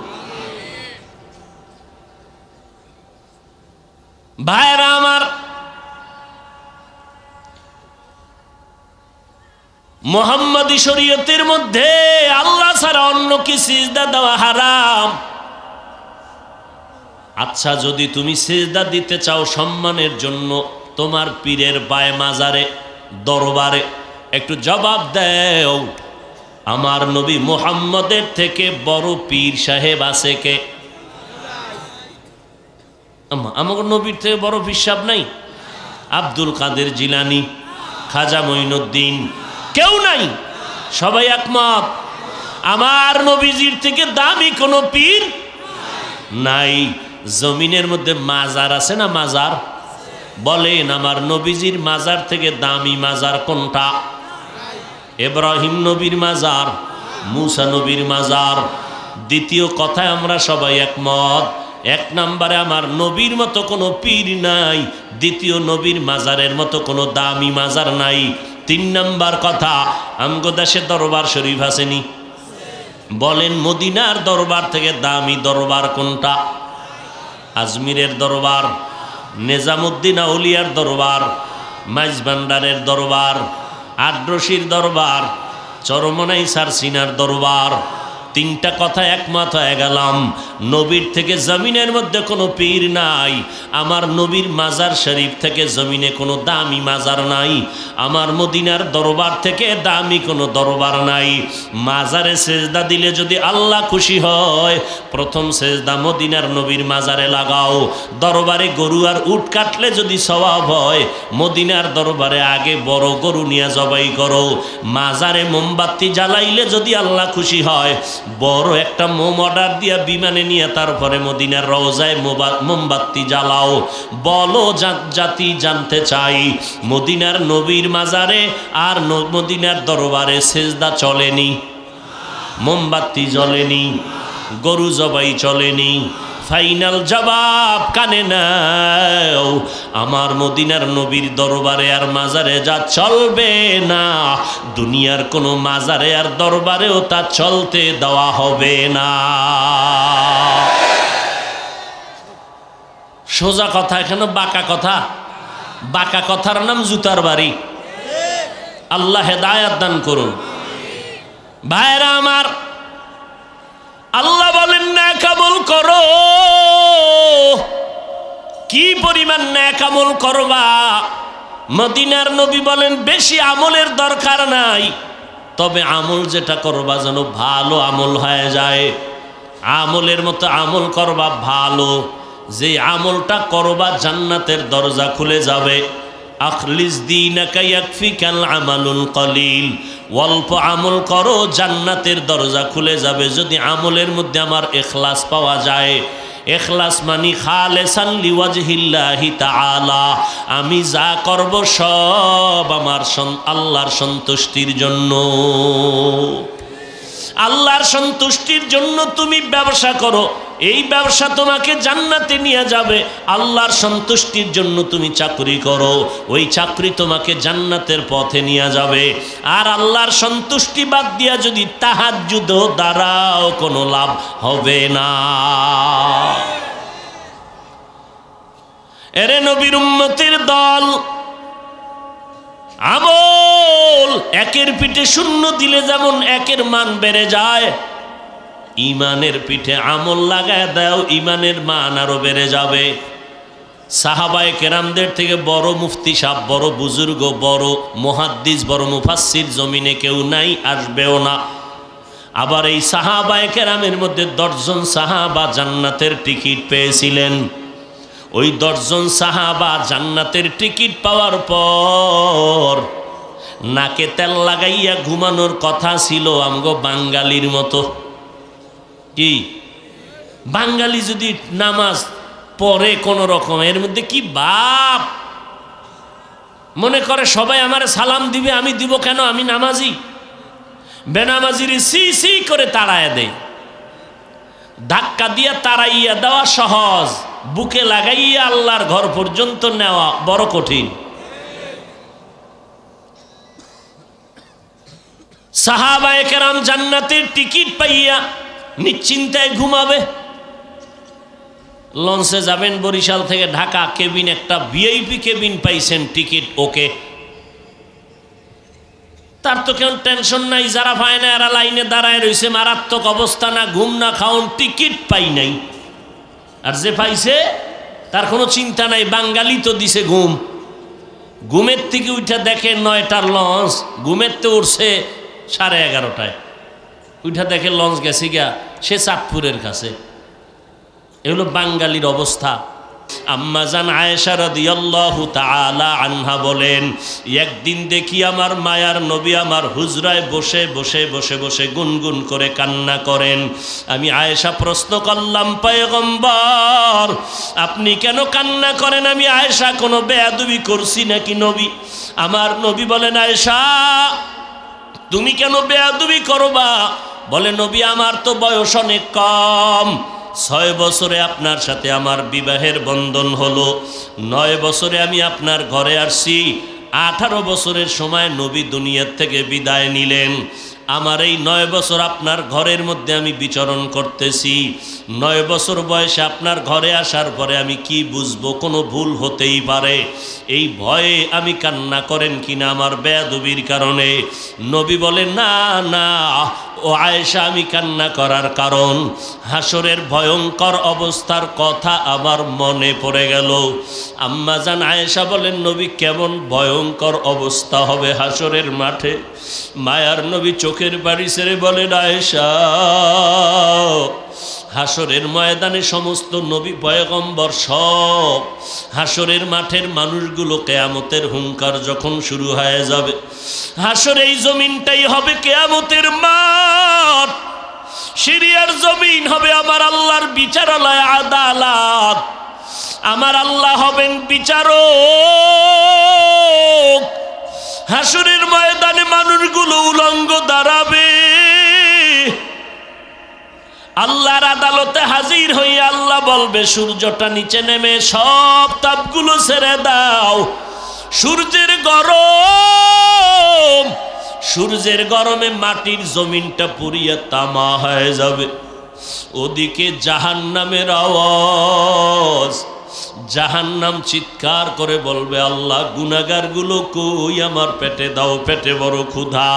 ভাইরা আমার, মুহাম্মাদি শরীয়তের মধ্যে আল্লাহ ছাড়া অন্য কি সিজদা দেওয়া হারাম। আচ্ছা, যদি তুমি সিজদা দিতে চাও সম্মানের জন্য তোমার পীরের পায়ে, মাজারে, দরবারে, একটু জবাব দাও। আমার নবী মুহাম্মদের থেকে বড় পীর সাহেব আছে কে? আমার নবীর থেকে বড় পীর সাহেব নাই? আব্দুল কাদের জিলানী, খাজা মঈনুদ্দিন, কেউ নাই? সবাই একমত আমার নবীজির থেকে দামি কোনো পীর নাই। জমিনের মধ্যে মাজার আছে না? মাজার বলেন, আমার নবীজির মাজার থেকে দামি মাজার কোনটা? ইব্রাহিম নবীর মাজার, মুসা নবীর মাজার। দ্বিতীয় কথায় আমরা সবাই একমত, এক নম্বরে আমার নবীর মতো কোনো পীর নাই, দ্বিতীয় নবীর মাজারের মতো কোনো দামি মাজার নাই। তিন নম্বর কথা, আমগো দেশে দরবার শরীফ আসেনি? বলেন, মদিনার দরবার থেকে দামি দরবার কোনটা? আজমিরের দরবার, নিজামুদ্দিন আউলিয়ার দরবার, মাইজভান্ডারের দরবার, আদ্রশির দরবার, চরমনাই সারসিনার দরবার। তিনটা কথা একমত হয়ে গেলাম, নবীর থেকে জমিনের মধ্যে কোনো পীর নাই। আমার নবীর মাজার শরীফ থেকে জমিনে কোনো দামি মাজার নাই। আমার মদিনার দরবার থেকে দামি কোনো দরবার নাই। মাজারে সেজদা দিলে যদি আল্লাহ খুশি হয়, প্রথম সেজদা মদিনার নবীর মাজারে লাগাও। দরবারে গরু আর উট কাটলে যদি সওয়াব হয়, মদিনার দরবারে আগে বড় গরু নিয়ে জবাই করো। মাজারে মোমবাতি জ্বালাইলে যদি আল্লাহ খুশি হয়, বড় একটা মোম অর্ডার দিয়া বিমানে নিয়ে তারপরে মদিনার রওজায় মোমবাতি জ্বালাও। বলো জাতি জানতে চাই, মদিনার নবীর মাজারে আর মদিনার দরবারে সেজদা চলেনি, মোমবাতি জ্বলেনি, গরু জবাই চলেনি। ফাইনাল জবাব কানে নাও, আমার মদিনার নবীর দরবারে আর মাজারে যা চলবে না, দুনিয়ার কোনো মাজারে আর দরবারেও তা চলতে দেওয়া হবে না। সোজা কথা, এখানে বাঁকা কথা। বাঁকা কথার নাম জুতার বাড়ি। আল্লাহ হেদায়াত দান করুন। ভাইরা আমার, আল্লাহ বলেন নেক আমল করো। কি পরিমাণ নেক আমল করবা? মদিনার নবী বলেন বেশি আমলের দরকার নাই, তবে আমল যেটা করবা যেন ভালো আমল হয়ে যায়। আমলের মতো আমল করবা ভালো, যে আমলটা করবা জান্নাতের দরজা খুলে যাবে। আখলিস দীনাকা ইয়াকফিকাল আমালুল কলিল, অল্প আমল করো জান্নাতের দরজা খুলে যাবে যদি আমলের মধ্যে আমার ইখলাস পাওয়া যায়। ইখলাস মানি খালেসান লিওয়াজহিল্লাহি তাআলা, আমি যা করব সব আমার আল্লাহর সন্তুষ্টির জন্য। আল্লাহর সন্তুষ্টির জন্য তুমি ব্যবসা করো, এই ব্যবসা তোমাকে জান্নাতে নিয়ে যাবে। আল্লাহর সন্তুষ্টির জন্য তুমি চাকরি করো, ওই চাকরি তোমাকে জান্নাতের পথে নিয়ে যাবে। আর আল্লাহর সন্তুষ্টি বাদ দিয়া যদি তাহাজ্জুদ দ্বারাও কোনো লাভ হবে না। এরে নবীর উম্মতের দল, আমল একের পিঠে শূন্য দিলে যেমন একের মান বেড়ে যায়, ইমানের পিঠে আমল লাগায় দাও, ইমানের মান আরো বেড়ে যাবে। সাহাবায়ে কেরামদের থেকে বড় মুফতি সাহেব, বড় বুজুর্গ, বড় মুহাদ্দিস, বড় মুফাসসির জমিনে কেউ নাই, আসবেও না। আবার এই সাহাবায়ে কেরামের মধ্যে 10 জন সাহাবা জান্নাতের টিকিট পেয়েছিলেন। ওই 10 জন সাহাবা জান্নাতের টিকিট পাওয়ার পর নাকে তেল লাগাইয়া ঘুমানোর কথা ছিল আমগো বাঙালির মতো। কি বাঙালি যদি নামাজ পড়ে কোন রকম, এর মধ্যে কি বাপ, মনে করে সবাই আমারে সালাম দিবে, আমি দিব কেন, আমি নামাজি। বেনামাজির সি সি করে তাড়ায় দেয়। ধাক্কা দিয়া তাড়াইয়া দেওয়া সহজ, বুকে লাগাইয়া আল্লাহর ঘর পর্যন্ত নেওয়া বড় কঠিন। সাহাবায়ে কেরাম জান্নাতের টিকিট পাইয়া নিশ্চিন্তায় ঘুমাবে। লঞ্চে যাবেন বরিশাল থেকে ঢাকা, কেবিন একটা ভিআইপি কেবিন পাইছেন, টিকিট ওকে, তার তো কেউ টেনশন নাই। যারা পায় না এরা লাইনে দাঁড়ায় রয়েছে, মারাত্মক অবস্থা, না ঘুম না খাওন, টিকিট পাই নাই। আর যে পাইছে তার কোনো চিন্তা নাই, বাঙালি তো দিছে ঘুম। ঘুমের থেকে উঠে দেখে 9টার লঞ্চ, ঘুমের তো উঠছে 11:30টায়, উঠে দেখে লঞ্চ গেছে গিয়া সে চাঁদপুরের কাছে। এগুলো বাঙালির অবস্থা। আম্মা জান আয়েশা রাদিয়াল্লাহু তাআলা আনহা বলেন, একদিন দেখি আমার মায়ার নবী আমার হুজরায় বসে বসে বসে বসে গুনগুন করে কান্না করেন। আমি আয়েশা প্রশ্ন করলাম, পয়গম্বর আপনি কেন কান্না করেন? আমি আয়েশা কোনো বেয়াদবি করছি নাকি নবী? আমার নবী বলেন, আয়েশা তুমি কেন বেয়াদবি করবা? বলে, নবী আমার তো বয়স অনেক কম, 6 বছরে আপনার সাথে আমার বিবাহের বন্ধন হলো, 9 বছরে আমি আপনার ঘরে আসছি, 18 বছরের সময় নবী দুনিয়ার থেকে বিদায় নিলেন। আমার এই 9 বছর আপনার ঘরের মধ্যে আমি বিচরণ করতেছি। 9 বছর বয়সে আপনার ঘরে আসার পরে আমি কি বুঝবো, কোনো ভুল হতেই পারে, এই ভয়ে আমি কান্না করেন কিনা আমার বেয়াদবির কারণে? নবী বলেন, না না ও আয়েশা, আমি কান্না করার কারণ হাসরের ভয়ঙ্কর অবস্থার কথা আমার মনে পড়ে গেল। আম্মা জান আয়েশা বলেন, নবী কেমন ভয়ঙ্কর অবস্থা হবে হাসরের মাঠে? মায়ার নবী চোখের বাড়ি ছেড়ে বলেন, আয়েশা হাসরের ময়দানে সমস্ত নবী পয়গম্বর সব হাসরের মাঠের মানুষগুলো কিয়ামতের হুঙ্কার যখন শুরু হয়ে যাবে, হাসর এই জমিনটাই হবে কিয়ামতের মাঠ, সিরিয়ার জমিন হবে আমার আল্লাহর বিচারালয়, আদালত। আমার আল্লাহ হবেন বিচারক। হাসরের ময়দানে মানুষগুলো উলঙ্গ দাঁড়াবে, আল্লাহর আদালতে হাজির হইয়া আল্লাহ বলবে, সূর্যটা নিচে নেমে সব তাপগুলো ছেড়ে দাও। সূর্যের গরম, সূর্যের গরমে মাটির জমিনটা পুড়িয়ে তামা হয়ে যাবে। ওদিকে জাহান্নামের আওয়াজ, জাহান্নাম চিৎকার করে বলবে, আল্লাহ গুনাহগারগুলো কই, আমার পেটে দাও, পেটে বড় ক্ষুধা।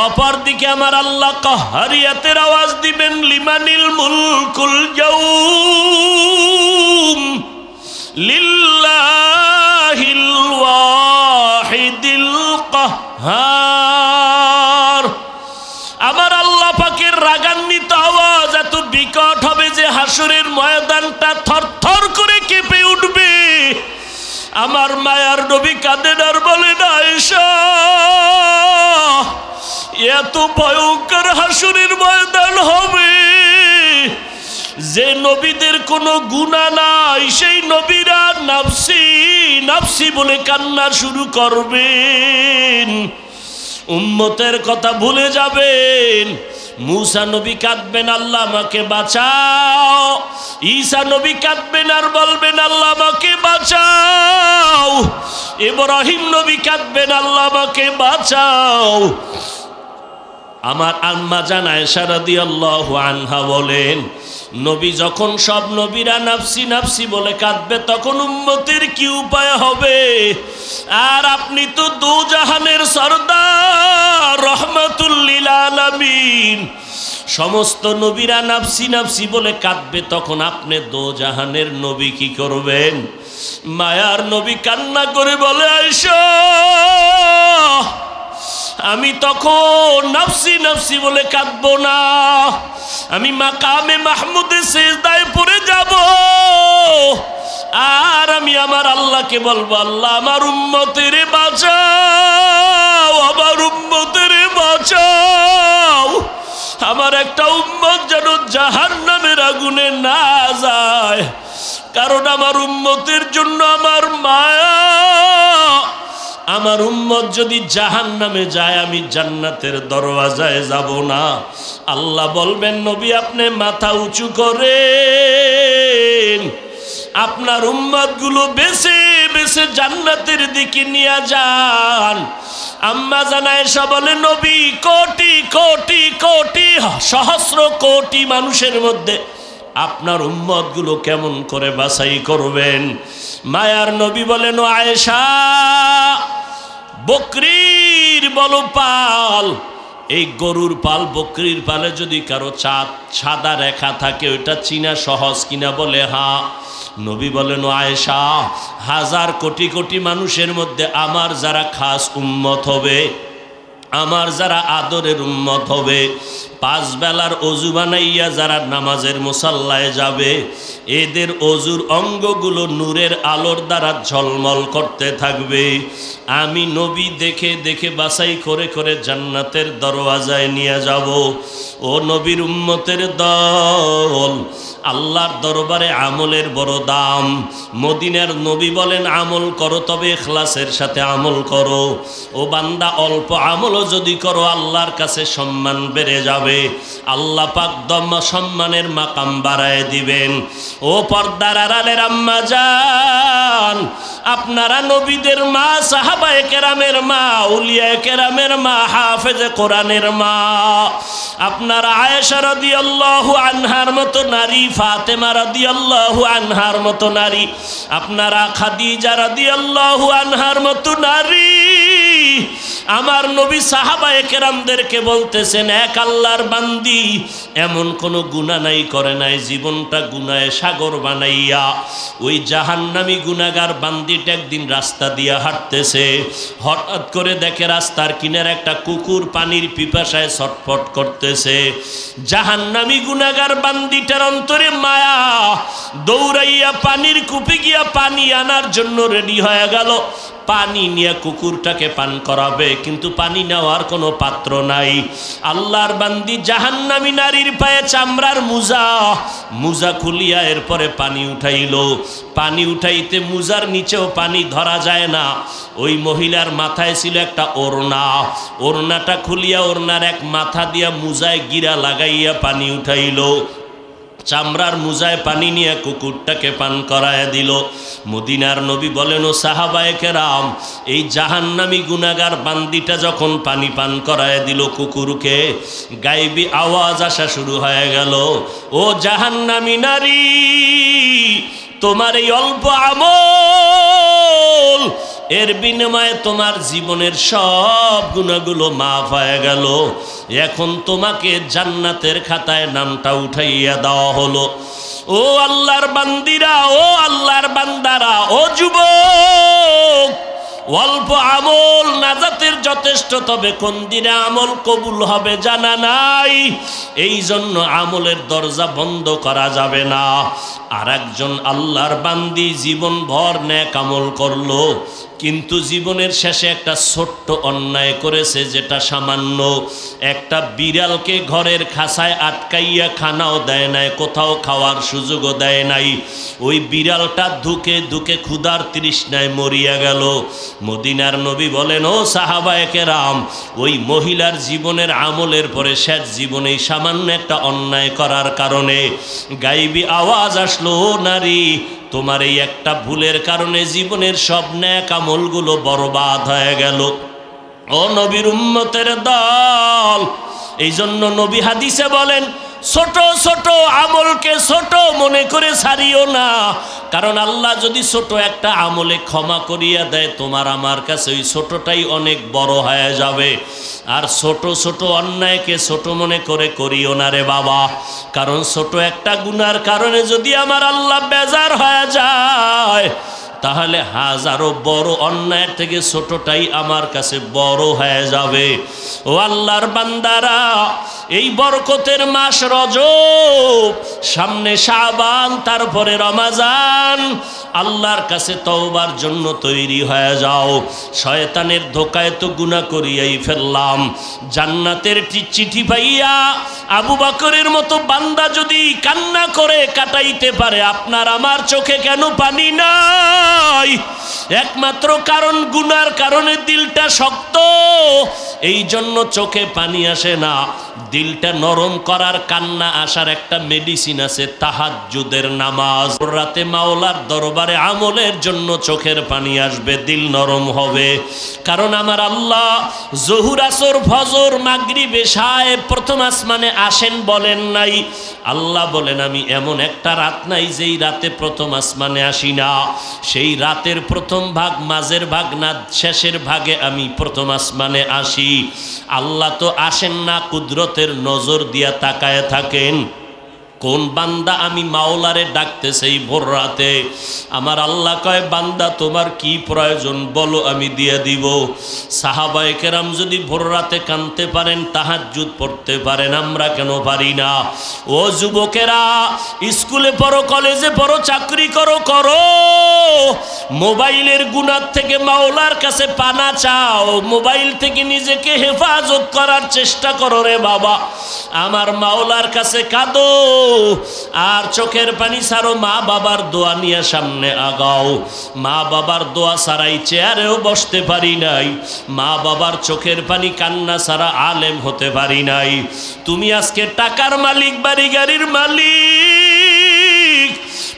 অপর দিকে আমার আল্লাহ কাহারিয়াতের আওয়াজ দিবেন, লিমানিল মুলকুল ইয়াউম লিল্লাহিল ওয়াহিদিল কাহ্হার। আমার আল্লাহ পাকের রাগান্বিত আওয়াজ এত বিকট হবে যে হাসরের ময়দানটা থরথর করে কেঁপে উঠবে। আমার মায়ার নবী কাঁদেন আর বলেন, আয়েশা এত ভয়ঙ্কর হাসরের ময়দান হবে যে নবীদের কোনো গুনাহ নাই, সেই নবীরা নাফসি নাফসি বলে কান্না শুরু করবেন, উম্মতের কথা ভুলে যাবেন। মুসা নবী কাঁদবেন, আল্লাহ আমাকে বাঁচাও। ঈসা নবী কাঁদবেন আর বলবেন, আল্লাহ আমাকে বাঁচাও। ইব্রাহিম নবী কাঁদবেন, আল্লাহ আমাকে বাঁচাও। আমার আম্মা জান আয়েশা রাদিয়াল্লাহু আনহা বলেন, নবী যখন সব নবীরা নাফসি নাফসি বলে কাঁদবে, তখন উম্মতের কি উপায় হবে? আর আপনি তো দোজাহানের সরদার, রহমাতুল লিল আলামিন। সমস্ত নবীরা নাফসি নাফসি বলে কাঁদবে, তখন আপনি দোজাহানের নবী কি করবেন? মায়ার নবী কান্না করে বলে, আয়েশা আমি তখন নাফসি নাফসি বলে কাঁদবো না, আমি মাকামে মাহমুদে সিজদায় পড়ে যাব, আর আমি আমার আল্লাহকে বলবো, আল্লাহ আমার উম্মতের বাঁচাও, আমার উম্মতের বাঁচাও। আমার একটা উম্মত যেন জাহান্নামের আগুনে না যায়, কারণ আমার উম্মতের জন্য আমার মায়া, আমার উম্মত যদি জাহান্নামে যায় আমি জান্নাতের দরওয়াজায় যাব না। আল্লাহ বলবেন নবী আপনি মাথা উঁচু করেন, আপনার উম্মতগুলো বেছে বেছে জান্নাতের দিকে নিয়ে যান। আম্মা জান আয়েশা বলে নবী কোটি কোটি কোটি সহস্র কোটি মানুষের মধ্যে আপনার উম্মতগুলো কেমন করে বাছাই করবেন? মায়ার নবী বলেন ও আয়েশা, বকরির বলো পাল, এই গরুর পাল বকরির পালে যদি কারো সাদা রেখা থাকে ওইটা চিনা সহজ কিনা? বলে হ্যাঁ। নবী বলেন ও আয়েশা, হাজার কোটি কোটি মানুষের মধ্যে আমার যারা খাস উম্মত হবে, আমার যারা আদরের উম্মত হবে, 5 বেলার অজু বানাইয়া যারা নামাজের মুসাল্লায় যাবে, এদের অজুর অঙ্গগুলো নূরের আলোর দ্বারা ঝলমল করতে থাকবে। আমি নবী দেখে দেখে বাছাই করে করে জান্নাতের দরওয়াজায় নিয়ে যাব। ও নবীর উম্মতের দল, আল্লাহর দরবারে আমলের বড় দাম। মদিনার নবী বলেন আমল করো, তবে ইখলাসের সাথে আমল করো। ও বান্দা অল্প আমলও যদি করো আল্লাহর কাছে সম্মান বেড়ে যাবে, আল্লাহ পাক সম্মানের মাকাম বাড়ায় দিবেন। ও পর্দার আড়ালের আম্মা জান, আপনারা নবীদের মা, সাহাবায়ে কেরামের মা, আউলিয়ায়ে কেরামের মা, হাফেজে কোরআনের মা, আপনারা আয়েশা রাদিয়াল্লাহু আনহার মতো নারী, ফাতেমা রাদিয়াল্লাহু আনহার মতো নারী, আপনারা খাদিজা রাদিয়াল্লাহু আনহার মতো নারী, আমার নবী সাহাবায়ে কেরামদেরকে বলতেছেন এক আল্লাহর বান্দি এমন কোনো গুনাহ নাই করে নাই জীবনটা গুনাহে সাগর বানাইয়া। ওই জাহান্নামী গুনাহগার বান্দিটা একদিন রাস্তা দিয়ে হাঁটতেছে, হঠাৎ করে দেখে রাস্তার কিনারে একটা কুকুর পানির পিপাসায় ছটফট করতেছে। জাহান্নামী গুনাহগার বান্দিটার অন্তরে মায়া, দৌড়াইয়া পানির কূপে গিয়া পানি আনার জন্য রেডি হয়ে গেল। পানি নিয়ে কুকুরটাকে পান করাবে, কিন্তু পানি নেওয়ার কোনো পাত্র নাই। আল্লাহর বান্দি জাহান্নামী নারীর পায়ে চামড়ার মুজা খুলিয়া এরপরে পানি উঠাইল। পানি উঠাইতে মুজার নিচেও পানি ধরা যায় না। ওই মহিলার মাথায় ছিল একটা ওড়না, ওড়নাটা খুলিয়া ওড়নার এক মাথা দিয়া মুজায় গিরা লাগাইয়া পানি উঠাইল। চামড়ার মুজায় পানি নিয়ে কুকুরটাকে পান করায় দিল। মদিনার নবী বলেন ও সাহাবায়ে কেরাম, এই জাহান্নামী গুনাহগার বান্দিটা যখন পানি পান করায় দিল কুকুরকে, গায়েবী আওয়াজ আসা শুরু হয়ে গেল, ও জাহান্নামী নারী, তোমার এই অল্প আমল এর বিনিময়ে তোমার জীবনের সব গুনাহগুলো মাফ হয়ে গেল। এখন তোমাকে জান্নাতের খাতায় নামটা উঠাইয়া দেওয়া হলো। ও আল্লাহর বান্দিরা, ও আল্লাহর বান্দারা, ও যুবক, অল্প আমল নাজাতের যথেষ্ট, তবে কোন দিনে আমল কবুল হবে জানা নাই। এই জন্য আমলের দরজা বন্ধ করা যাবে না। আর একজন আল্লাহর বান্দি জীবনভর নেক আমল করলো, কিন্তু জীবনের শেষে একটা ছোট্ট অন্যায় করেছে, যেটা সামান্য। একটা বিড়ালকে ঘরের খাঁচায় আটকাইয়া খানাও দেয় নাই, কোথাও খাওয়ার সুযোগও দেয় নাই। ওই বিড়ালটা ধুকে ধুকে ক্ষুধার তৃষ্ণায় মরিয়া গেল। মদিনার নবী বলেন ও সাহাবায়ে কেরাম, ওই মহিলার জীবনের আমলের পরে শেষ জীবনেই সামান্য একটা অন্যায় করার কারণে গায়েবী আওয়াজ আসলো, ও নারী, তোমার এই একটা ভুলের কারণে জীবনের সব নেক আমলগুলো বরবাদ হয়ে গেল। ও নবীর উম্মতের দল, এই জন্য নবী হাদিসে বলেন ছোট ছোট আমলকে ছোট মনে করে ছাড়িও না, কারণ আল্লাহ যদি ছোট একটা আমলে ক্ষমা করিয়া দেয়, তোমার আমার কাছে ওই ছোটটাই অনেক বড় হয়ে যাবে। আর ছোট ছোট অন্যায়কে ছোট মনে করে করিও না রে বাবা, কারণ ছোট একটা গুনার কারণে যদি আমার আল্লাহ বেজার হয়ে যায়, তাহলে হাজারো বড় অন্যায়ের থেকে ছোটটাই আমার কাছে বড় হয়ে যাবে। ও আল্লাহর বান্দারা, এই বরকতের মাস রজব, সামনে শাবান, তারপরে রমজান। আল্লাহর কাছে তওবার জন্য তৈরি হয়ে যাও। শয়তানের ধোকায় তো গুনাহ করিয়াই ফেললাম। জান্নাতের চিঠি পাইয়া আবু বকরের মতো বান্দা যদি কান্না করে কাটাইতে পারে, আপনার আমার চোখে কেন পানি নাই? একমাত্র কারণ গুনার কারণে দিলটা শক্ত, এই জন্য চোখে পানি আসে না। দিলটা নরম করার, কান্না আসার একটা মেডিসিন আছে, তাহাজ্জুদের নামাজ। রাতে মাওলার দরবারে আমলের জন্য চোখের পানি আসবে, দিল নরম হবে। কারণ আমার আল্লাহ জহুর, আসর, ফজর, মাগরিব, এশায় প্রথম আসমানে আসেন বলেন নাই। আল্লাহ বলেন আমি এমন একটা রাত নাই যেই রাতে প্রথম আসমানে আসি না। সেই রাতের প্রথম ভাগ, মাঝের ভাগ না শেষের ভাগে আমি প্রথম আসমানে আসি। আল্লাহ তো আসেন না, কুদরতের নজর দিয়া তাকায় থাকেন। কোন বান্দা আমি মাওলারে ডাকতেছে এই ভোর রাতে? আমার আল্লাহ কয়, বান্দা তোমার কি প্রয়োজন বলো, আমি দিয়ে দিব। সাহাবায়ে কেরাম যদি ভোর রাতে কাঁদতে পারেন, তাহাজ্জুদ পড়তে পারেন, আমরা কেন পারি না? ও যুবকেরা, স্কুলে পড়ো, কলেজে পড়ো, চাকরি করো, মোবাইলের গুনাহ থেকে মাওলার কাছে পানা চাও। মোবাইল থেকে নিজেকে হেফাজত করার চেষ্টা করো রে বাবা। আমার মাওলার কাছে কাঁদো আর চোখের পানি ছাড়ো। মা বাবার দোয়া নিয়ে সামনে আগাও। মা বাবার দোয়া ছাড়াই চেয়ারেও বসতে পারি নাই। মা বাবার চোখের পানি কান্না ছাড়া আলেম হতে পারি নাই। তুমি আজকে টাকার মালিক, বাড়ি গাড়ির মালিক,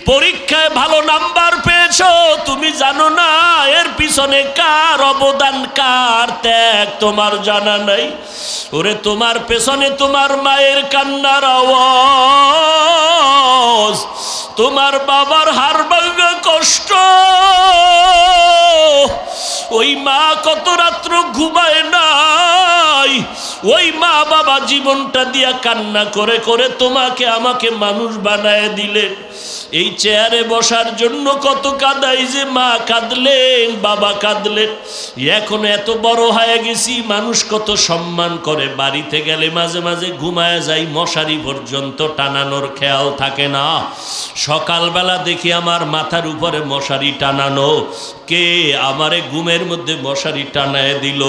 পরীক্ষায় ভালো নাম্বার পেয়েছো, তুমি জানো না এর পিছনে কার অবদান, কার ত্যাগ তোমার জানা নাই। ওরে তোমার পেছনে তোমার মায়ের কান্নার আওয়াজ, তোমার বাবার হাড় ভাঙা কষ্ট। ওই মা কত রাত্র ঘুমায় নাই, ওই মা বাবা জীবনটা দিয়া কান্না করে করে তোমাকে আমাকে মানুষ বানায় দিলেন। এই চেয়ারে বসার জন্য কত কাঁদাই যে, মা কাঁদলেন, বাবা কাঁদলেন। এখন এত বড় হয়ে গেছি, মানুষ কত সম্মান করে। বাড়িতে গেলে মাঝে মাঝে ঘুমায় যাই, মশারি পর্যন্ত টানানোর খেয়াল থাকে না। সকালবেলা দেখি আমার মাথার উপরে মশারি টানানো, কে আমারে ঘুমের মধ্যে মশারি টানায় দিল?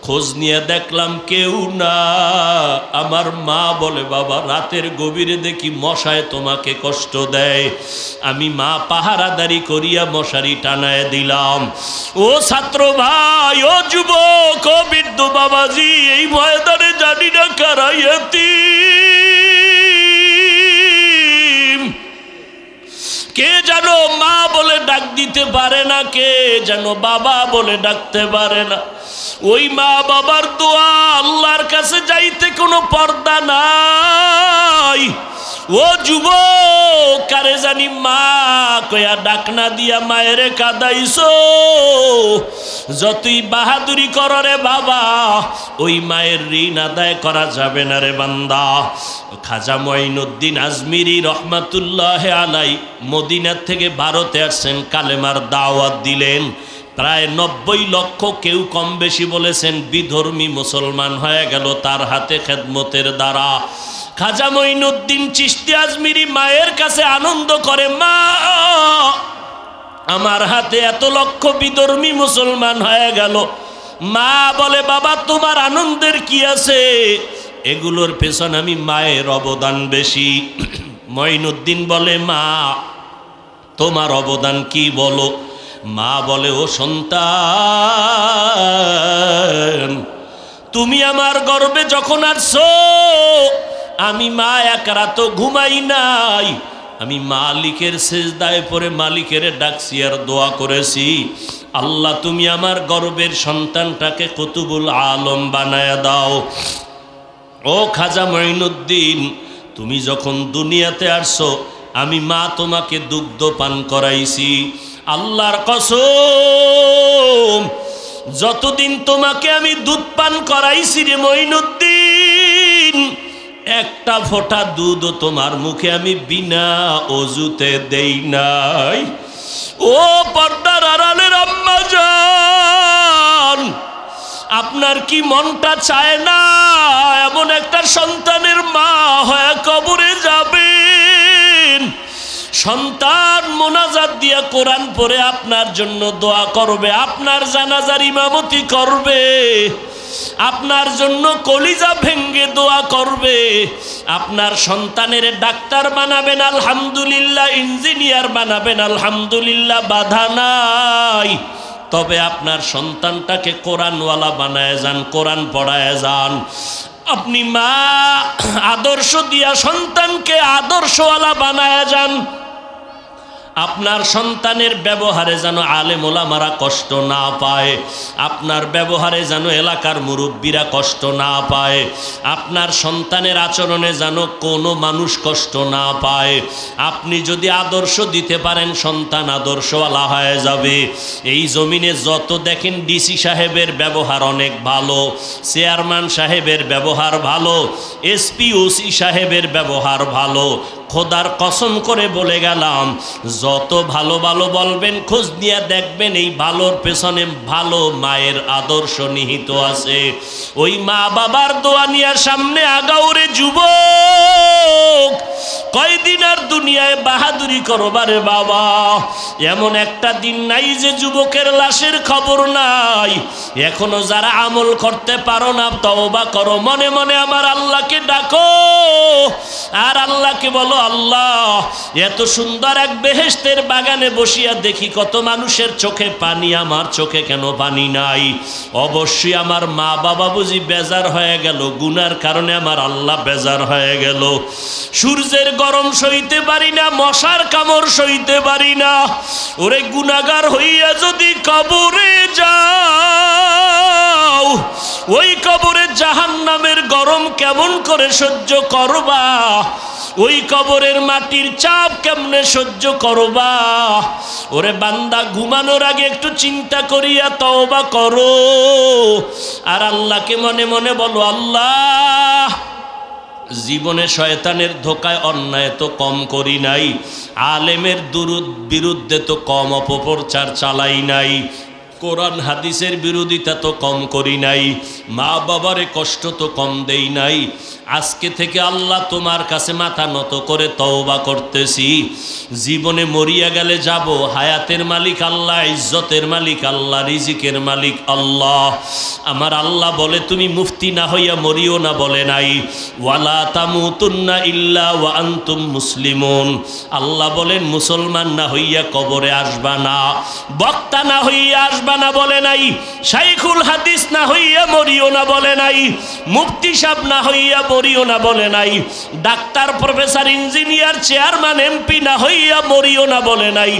খোঁজ নিয়ে দেখলাম কেউ না। আমার মা বলে, বাবা রাতের গভীরে দেখি মশায় তোমাকে কষ্ট দেয়, আমি মা পাহারাদারি করিয়া মশারি টানায় দিলাম। ও ছাত্র ভাই, ও যুবক, ও বৃদ্ধ বাবাজি, এই ময়দানে জানি না কারাইয়াতি কে যেন মা বলে ডাক দিতে পারে না, কে যেন বাবা বলে ডাকতে পারে না। ওই মা বাবার দোয়া আল্লাহর কাছে যাইতে কোনো পর্দা নাই। ও যুবক, কারে জানি মা কয়া ডাকনা দিয়া মায়েরে কাদাইছো। যতই বাহাদুরি করো রে বাবা, ওই মায়ের ঋণ আদায় করা যাবে না রে বান্দা। খাজা মঈনুদ্দিন আজমিরি রহমাতুল্লাহ আলাই মদিনা থেকে ভারতে আসছেন, কালেমার দাওয়াত দিলেন। প্রায় 90 লক্ষ, কেউ কম বেশি বলেছেন, বিধর্মী মুসলমান হয়ে গেল তার হাতে খেদমতের দ্বারা। খাজা মঈনুদ্দিন চিশতি আজমিরি মায়ের কাছে আনন্দ করে, মা আমার হাতে এত লক্ষ বিধর্মী মুসলমান হয়ে গেল। মা বলে, বাবা তোমার আনন্দের কি আছে, এগুলোর পেছনে আমি মায়ের অবদান বেশি। মঈনুদ্দিন বলে, মা তোমার অবদান কি বলো? মা বলে, ও সন্তান, তুমি আমার গর্ভে যখন আসছো, আমি মা এক রাত ঘুমাই নাই। আমি মালিকের সেজদায় পড়ে মালিকের ডাকছি আর দোয়া করেছি, আল্লাহ তুমি আমার গর্ভের সন্তানটাকে কুতুবুল আলম বানায়া দাও। ও খাজা মঈনুদ্দিন, তুমি যখন দুনিয়াতে আসছো, আমি মা তোমাকে দুগ্ধ পান করাইছি। আল্লাহর কসম, যতদিন তোমাকে আমি দুধ পান করাইছি রে মঈনুদ্দিন, একটা ফোঁটা দুধও তোমার মুখে আমি বিনা অজুতে দেই নাই। ও পর্দার আড়ালের আম্মা জান, আপনার কি মনটা চায় না এমন একটা সন্তানের মা হয়ে কবরে যাবেন? সন্তান মোনাজাত দিয়া কোরআন পড়ে আপনার জন্য দোয়া করবে, আপনার জানাজার ইমামতি করবে, আপনার জন্য কলিজা ভেঙ্গে দোয়া করবে। আপনার সন্তানের ডাক্তার বানাবেন আলহামদুলিল্লাহ, ইঞ্জিনিয়ার বানাবেন আলহামদুলিল্লাহ, বাধা নাই। তবে আপনার সন্তানটাকে কোরআনওয়ালা বানায় যান, কোরআন পড়ায় যান। আপনি মা আদর্শ দিয়া সন্তানকে আদর্শওয়ালা বানায় যান। আপনার সন্তানের ব্যবহারে যেন আলেম ওলামারা কষ্ট না পায়, আপনার ব্যবহারে যেন এলাকার মুরব্বীরা কষ্ট না পায়, আপনার সন্তানের আচরণে যেন কোনো মানুষ কষ্ট না পায়। আপনি যদি আদর্শ দিতে পারেন, সন্তান আদর্শওয়ালা হয়ে যাবে। এই জমিনে যত দেখেন ডিসি সাহেবের ব্যবহার অনেক ভালো, চেয়ারম্যান সাহেবের ব্যবহার ভালো, এসপি ওসি সাহেবের ব্যবহার ভালো। খোদার কসম করে বলে গেলাম, যত ভালো ভালো বলবেন, খোঁজ নিয়ে দেখবেন এই ভালোর পেছনে ভালো মায়ের আদর্শ নিহিত আছে। ওই মা বাবার দোয়া নিয়ে সামনে আগাউরে যুবক, কয়দিন আর দুনিয়ায় বাহাদুরি করবারে বাবা। এমন একটা দিন নাই যে যুবকের লাশের খবর নাই। এখনো যারা আমল করতে পারো না, তওবা করো, মনে মনে আমার আল্লাহকে ডাকো, আর আল্লাহকে বলো, আল্লাহ এত সুন্দর এক বেহেশতের বাগানে বসিয়া দেখি কত মানুষের চোখে পানি, আমার চোখে কেন পানি নাই? অবশ্যই আমার মা বাবা বুঝি বেজার হয়ে গেল, গুনার কারণে আমার আল্লাহ বেজার হয়ে গেল। সূর্যের গরম সইতে পারি না, মশার কামড় সইতে পারি না। ওরে গুনাহগার হইয়া যদি কবরে যাও, ওই কবরে জাহান্নামের গরম কেমন করে সহ্য করবা? ওই কবরের মাটির চাপ কেমনে সহ্য করবা? ওরে বান্দা, ঘুমানোর আগে একটু চিন্তা করিয়া তওবা করো, আর আল্লাহকে মনে মনে বলো, আল্লাহ জীবনে শয়তানের ধোকায় অন্যায় তো কম করি নাই, আলেমের বিরুদ্ধে তো কম অপপ্রচার চালাই নাই, কোরআন হাদিসের বিরোধিতা তো কম করি নাই, মা বাবারে কষ্ট তো কম দেই নাই। আজকে থেকে আল্লাহ তোমার কাছে মাথা নত করে তওবা করতেছি। জীবনে মরিয়া গেলে যাব, হায়াতের মালিক আল্লাহ, ইজ্জতের মালিক আল্লাহ, রিজিকের মালিক আল্লাহ। আমার আল্লাহ বলে, তুমি মুফতি না হইয়া মরিও না, বলে নাই ওয়ালা তামুতুন্না ইল্লা ওয়া আনতুম মুসলিমুন। আল্লাহ বলেন, মুসলমান না হইয়া কবরে আসবা না, বক্তা না হইয়া আসবা না, বলে নাই। শাইখুল হাদিস না হইয়া মরিও না, বলে নাই। মুফতি সাহেব না হইয়া মরিও না, বলে নাই। Doctor, professor, engineer, chairman, MP না হইয়া মরিও না, বলে নাই।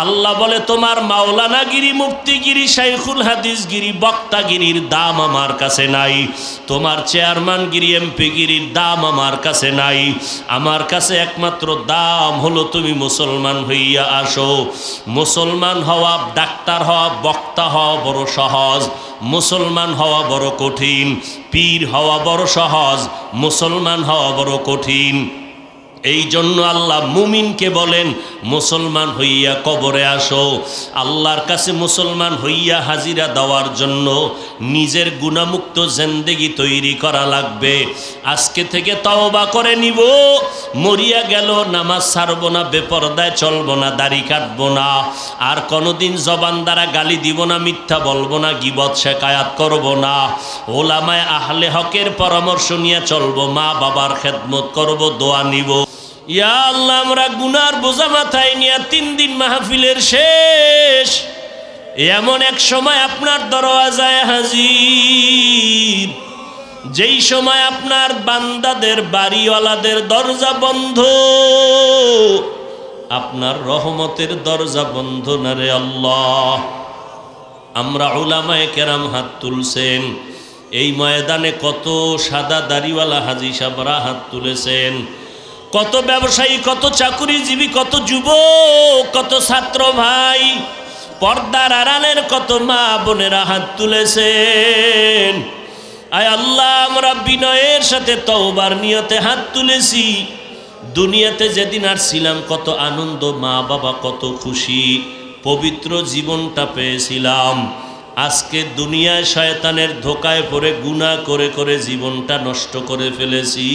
আল্লাহ বলে, তোমার মাওলানাগিরি, মুফতিগিরি, শাইখুল হাদিসগিরি, বক্তাগিরির দাম আমার কাছে নাই। তোমার চেয়ারম্যানগিরি, এমপিগিরির দাম আমার কাছে নাই। আমার কাছে একমাত্র দাম হলো তুমি মুসলমান হইয়া আসো। মুসলমান হওয়া, ডাক্তার হওয়া, বক্তা হওয়া বড় সহজ, মুসলমান হওয়া বড় কঠিন। পীর হওয়া বড় সহজ, মুসলমান হওয়া বড় কঠিন। এই জন্য আল্লাহ মুমিনকে বলেন, মুসলমান হইয়া কবরে আসো। আল্লাহর কাছে মুসলমান হইয়া হাজিরা দেওয়ার জন্য নিজের গুনাহমুক্ত জিন্দেগি তৈরি করা লাগবে। আজকে থেকে তওবা করে নিব, মরিয়া গেল নামাজ ছাড়বো না, বেপরদায় চলবো না, দাড়ি কাটবো না, আর কোনোদিন জবান দ্বারা গালি দিব না, মিথ্যা বলবো না, গীবত শেকায়াত করবো না, ওলামায়ে আহলে হকের পরামর্শ নিয়ে চলবো, মা বাবার খেদমত করব, দোয়া নিব। ইয়া আল্লাহ, আমরা গুনার বোঝা মাথায় নিয়ে 3 দিন মাহফিলের শেষ, এমন এক সময় আপনার দরওয়াজায় হাজির, যেই সময় আপনার বান্দাদের, বাড়িওয়ালাদের দরজা বন্ধ, আপনার রহমতের দরজা বন্ধ না রে আল্লাহ। আমরা উলামায়ে কেরাম হাত তুলছেন, এই ময়দানে কত সাদা দাড়িওয়ালা হাজী সাহেবরা হাত তুলেছেন, কত ব্যবসায়ী, কত চাকুরিজীবী, কত যুবক, কত ছাত্র ভাই, পর্দার আড়ালের কত মা বোনেরা হাত তুলেছেন। আয় আল্লাহ, আমরা বিনয়ের সাথে তওবার নিয়তে হাত তুলেছি। দুনিয়াতে যেদিন আসছিলাম কত আনন্দ, মা বাবা কত খুশি, পবিত্র জীবনটা পেয়েছিলাম। আজকে দুনিয়ায় শয়তানের ধোকায় পড়ে গুনাহ করে করে জীবনটা নষ্ট করে ফেলেছি।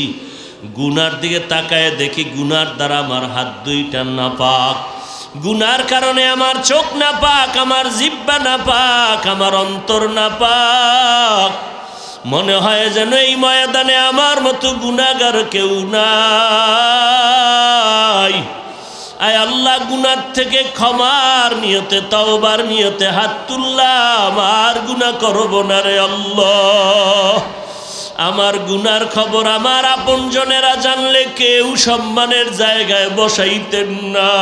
গুনার দিকে তাকায় দেখি গুনার দ্বারা আমার হাত দুইটা নাপাক, গুনার কারণে আমার চোখ নাপাক, আমার জিহ্বা নাপাক, আমার অন্তর নাপাক। মনে হয় যেন এই ময়দানে আমার মতো গুনাহগার কেউ নাই। আয় আল্লাহ, গুনার থেকে ক্ষমার নিয়তে, তওবার নিয়তে হাত তুললাম, আর গুনাহ করব না রে আল্লাহ। আমার গুনার খবর আমার আপনজনেরা জানলে কেউ সম্মানের জায়গায় বসাইতেন না।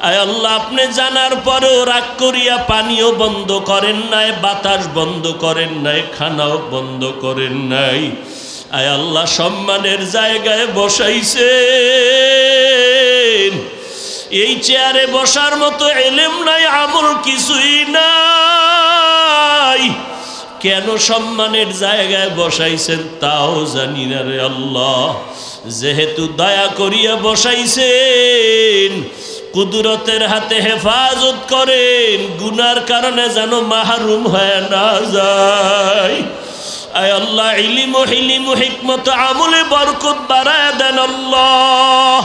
আয় আল্লাহ, আপনি জানার পরেও রাগ করিয়া পানিও বন্ধ করেন নাই, বাতাস বন্ধ করেন নাই, খানাও বন্ধ করেন নাই। আয় আল্লাহ, সম্মানের জায়গায় বসাইছেন। এই চেয়ারে বসার মতো এলেম নাই, আমল কিছুই নাই, কেন সম্মানের জায়গায় বসাইছেন তাও জানি না রে আল্লাহ। যেহেতু দয়া করিয়া বসাইছেন, কুদরতের হাতে হেফাজত করেন, গুনার কারণে যেন মাহরুম হয়ে না যায়। আয় আল্লাহ, ইলম ও হিলিম ও হিকমত আমলে বরকত বাড়ায় দেন আল্লাহ।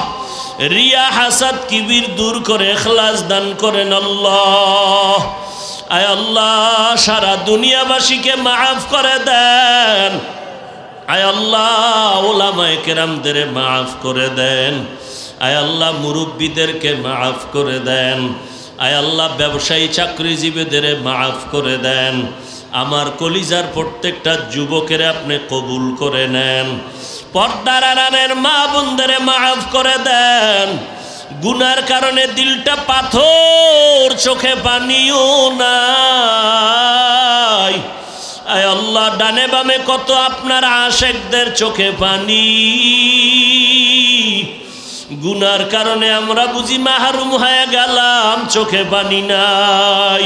রিয়া হাসাদ কিবির দূর করে ইখলাস দান করেন আল্লাহ। আয় আল্লাহ, সারা দুনিয়াবাসীকে মাফ করে দেন। আয় আল্লাহ, উলামায়ে কেরামদের মাফ করে দেন। আয় আল্লাহ, মুরব্বীদেরকে মাফ করে দেন। আয় আল্লাহ, ব্যবসায়ী চাকরিজীবীদের মাফ করে দেন। আমার কলিজার প্রত্যেকটা যুবকের আপনি কবুল করে নেন। পর্দার আড়ালের মা বোনদের মাফ করে দেন। গুনার কারণে দিলটা পাথর, চোখে পানিও নাই। আয় আল্লাহ, ডানে বামে কত আপনার আশেকদের চোখে পানি। গুনার কারণে আমরা বুঝি মাহরুম হয়ে গেলাম, চোখে পানি নাই।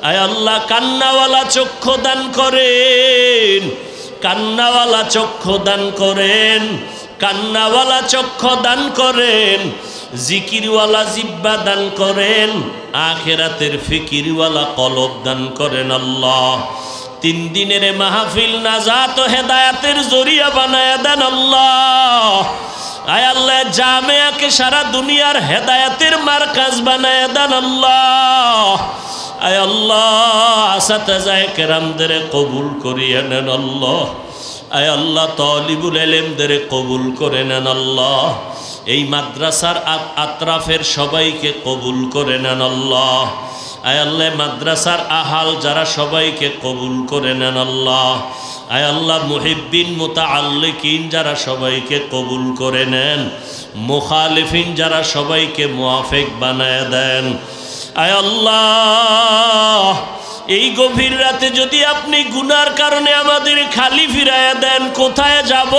আয় আল্লাহ, কান্নাওয়ালা চক্ষু দান করেন, কান্নাওয়ালা চক্ষু দান করেন, কান্নাওয়ালা চক্ষু দান করেন। জিকিরওয়ালা জিহ্বা দান করেন, আখিরাতের ফিকিরওয়ালা কলব দান করেন আল্লাহ। 3 দিনের মাহফিল নাজাত ও হেদায়েতের জরিয়া বানায়া দেন আল্লাহ। আয় আল্লাহ, জামিয়াকে সারা দুনিয়ার হেদায়েতের মারকাজ বানায়া দেন আল্লাহ। আয় আল্লাহ, আসাতাজায়ে কেরামদের কবুল করিয়া নেন আল্লাহ। আয় আল্লাহ, তালিবুল ইলমদের কবুল করে নেন আল্লাহ। এই মাদ্রাসার আত্রাফের সবাইকে কবুল করে নেন আল্লাহ। আয় আল্লাহ, মাদ্রাসার আহাল যারা সবাইকে কবুল করে নেন আল্লাহ। আয় আল্লাহ, মুহিব্বিন মুতাআল্লিকিন যারা সবাইকে কবুল করে নেন, মুখালিফিন যারা সবাইকে মুআফিক বানায় দেন। আয় আল্লাহ, এই গভীর রাতে যদি আপনি গুনার কারণে আমাদের খালি ফিরায়া দেন, কোথায় যাব?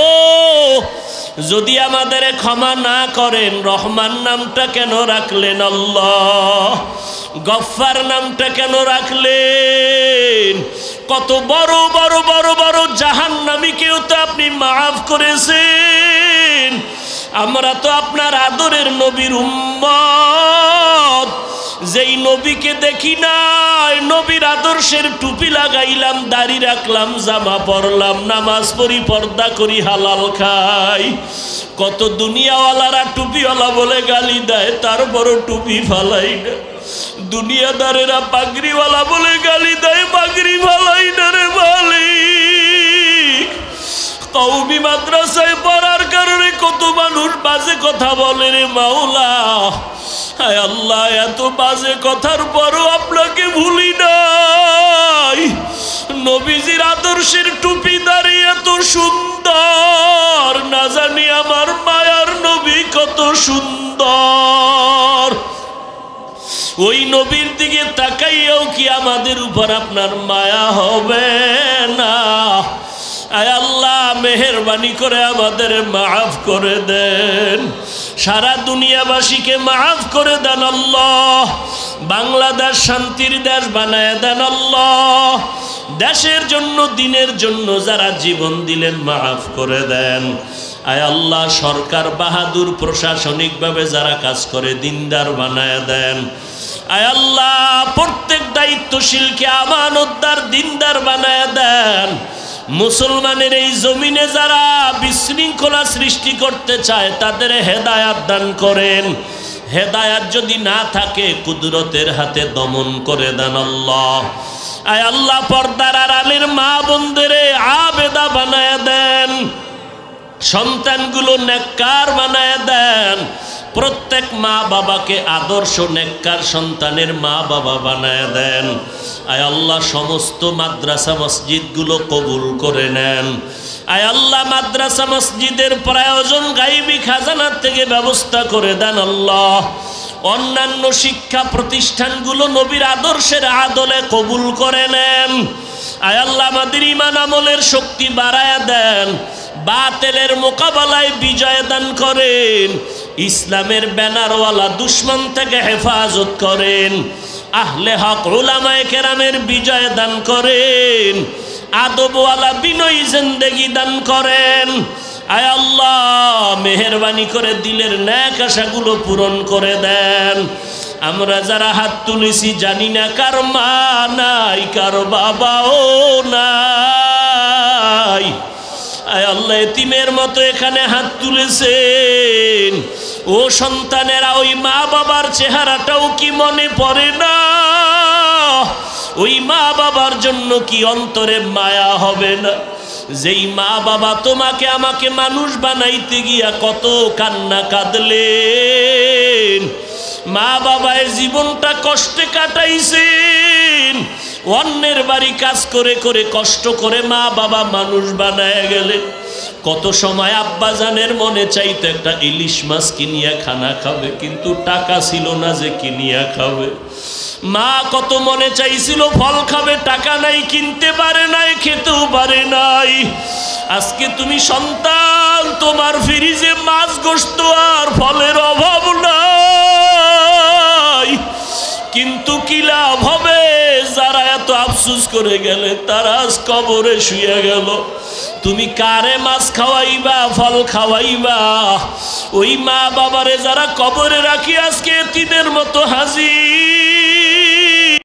যদি আমাদের ক্ষমা না করেন, রহমান নামটা কেন রাখলেন আল্লাহ? গফফার নামটা কেন রাখলেন? কত বড় বড় বড় বড় জাহান্নামীকেও তো আপনি মাফ করেছেন। আমরা তো আপনার আদরের নবীর উম্মত, যেই নবীকে দেখি নাই, নবীর আদর্শের টুপি লাগাইলাম, দাড়ি রাখলাম, জামা পরলাম, নামাজ পড়ি, পর্দা করি, হালাল খাই। কত দুনিয়াওয়ালারা টুপিওয়ালা বলে গালি দেয়, তারপরও টুপি ফালাই না। দুনিয়াদারেরা পাগড়িওয়ালা বলে গালি দেয়, পাগড়ি ফালাই না রে মালিক। কওমি মাদ্রাসায় পড়ার কারণে কত মানুষ বাজে কথা বলে রে মাওলা। হায় আল্লাহ, এত বাজে কথার পরও আপনাকে ভুলি নাই। নবীজির আদর্শের টুপি দাঁড়িয়ে এত সুন্দর, না জানি আমার মায়ার নবী কত সুন্দর। ওই নবীর দিকে তাকাইয়াও কি আমাদের উপর আপনার মায়া হবে না? আয় আল্লাহ, মেহেরবানি করে আমাদের মাফ করে দেন। সারা দুনিয়াবাসীকে মাফ করে দেন আল্লাহ। বাংলাদেশ শান্তির দেশ বানায় দেন আল্লাহ। দেশের জন্য, দিনের জন্য যারা জীবন দিলেন মাফ করে দেন। আয় আল্লাহ, সরকার বাহাদুর প্রশাসনিকভাবে যারা কাজ করে দিনদার বানায় দেন। আয় আল্লাহ, প্রত্যেক দায়িত্বশীলকে আমানতদার, দিনদার বানায় দেন। মুসলমানের এই জমিনে যারা বিশৃঙ্খলা সৃষ্টি করতে চায় তাদের হেদায়াত দান করেন। হেদায়াত যদি না থাকে কুদরতের হাতে দমন করে দেন আল্লাহ। আয় আল্লাহ, পর্দার আড়ালের মা বোনদেরে আবেদা বানায় দেন, সন্তানগুলো নেককার বানায় দেন। প্রত্যেক মা বাবাকে আদর্শ নেককার সন্তানের মা বাবা বানায় দেন। আয় আল্লাহ, সমস্ত মাদ্রাসা মসজিদগুলো কবুল করে নেন। আয় আল্লাহ, মাদ্রাসা মসজিদের প্রয়োজন গাইবী খাজানার থেকে ব্যবস্থা করে দেন আল্লাহ। অন্যান্য শিক্ষা প্রতিষ্ঠানগুলো নবীর আদর্শের আদলে কবুল করে নেন। আয় আল্লাহ, আমাদের ঈমান আমলের শক্তি বাড়ায়া দেন, বাতিলের মোকাবেলায় বিজয় দান করেন, ইসলামের ব্যানারওয়ালা দুশ্মন থেকে হেফাজত করেন, আহলে হক উলামায়ে কেরামের বিজয় দান করেন, আদবওয়ালা বিনয়ী জিন্দেগি দান করেন। আয় আল্লাহ, মেহেরবানি করে দিলের নেক আশাগুলো পূরণ করে দেন। আমরা যারা হাত তুলেছি জানি না কার মা নাই, কার বাবাও নাই। আয় আল্লাহ, এতিমের মতো এখানে হাত তুলেছেন, ও সন্তানেরা ওই মা বাবার চেহারাটাও কি মনে পড়ে না? ওই মা বাবার জন্য কি অন্তরে মায়া হবে না? যেই মা বাবা তোমাকে আমাকে মানুষ বানাইতে গিয়া কত কান্না কাঁদলেন, মা বাবার জীবনটা কষ্টে কাটাইছেন, অন্যের বাড়ি কাজ করে করে কষ্ট করে মা বাবা মানুষ বানায় গেলেন। কত সময় আব্বাজানের মনে চাইতো একটা ইলিশ মাছ কিনিয়া খানা খাবে, কিন্তু টাকা ছিল না যে কিনিয়া খাবে। মা কত মনে চাইছিল ফল খাবে, টাকা নাই, কিনতে পারে নাই, খেতেও পারে নাই। আজকে তুমি সন্তান, তোমার ফ্রিজে মাছ গোশত আর ফলের অভাব নাই, কিন্তু কি লাভ হবে? যারা এত আফসোস করে গেলে তারা আজ কবরে শুয়ে গেল। তুমি কারে মাছ খাওয়াইবা, ফল খাওয়াইবা? ওই মা বাবারে যারা কবরে রাখি আজকে এতিমের মতো হাজির।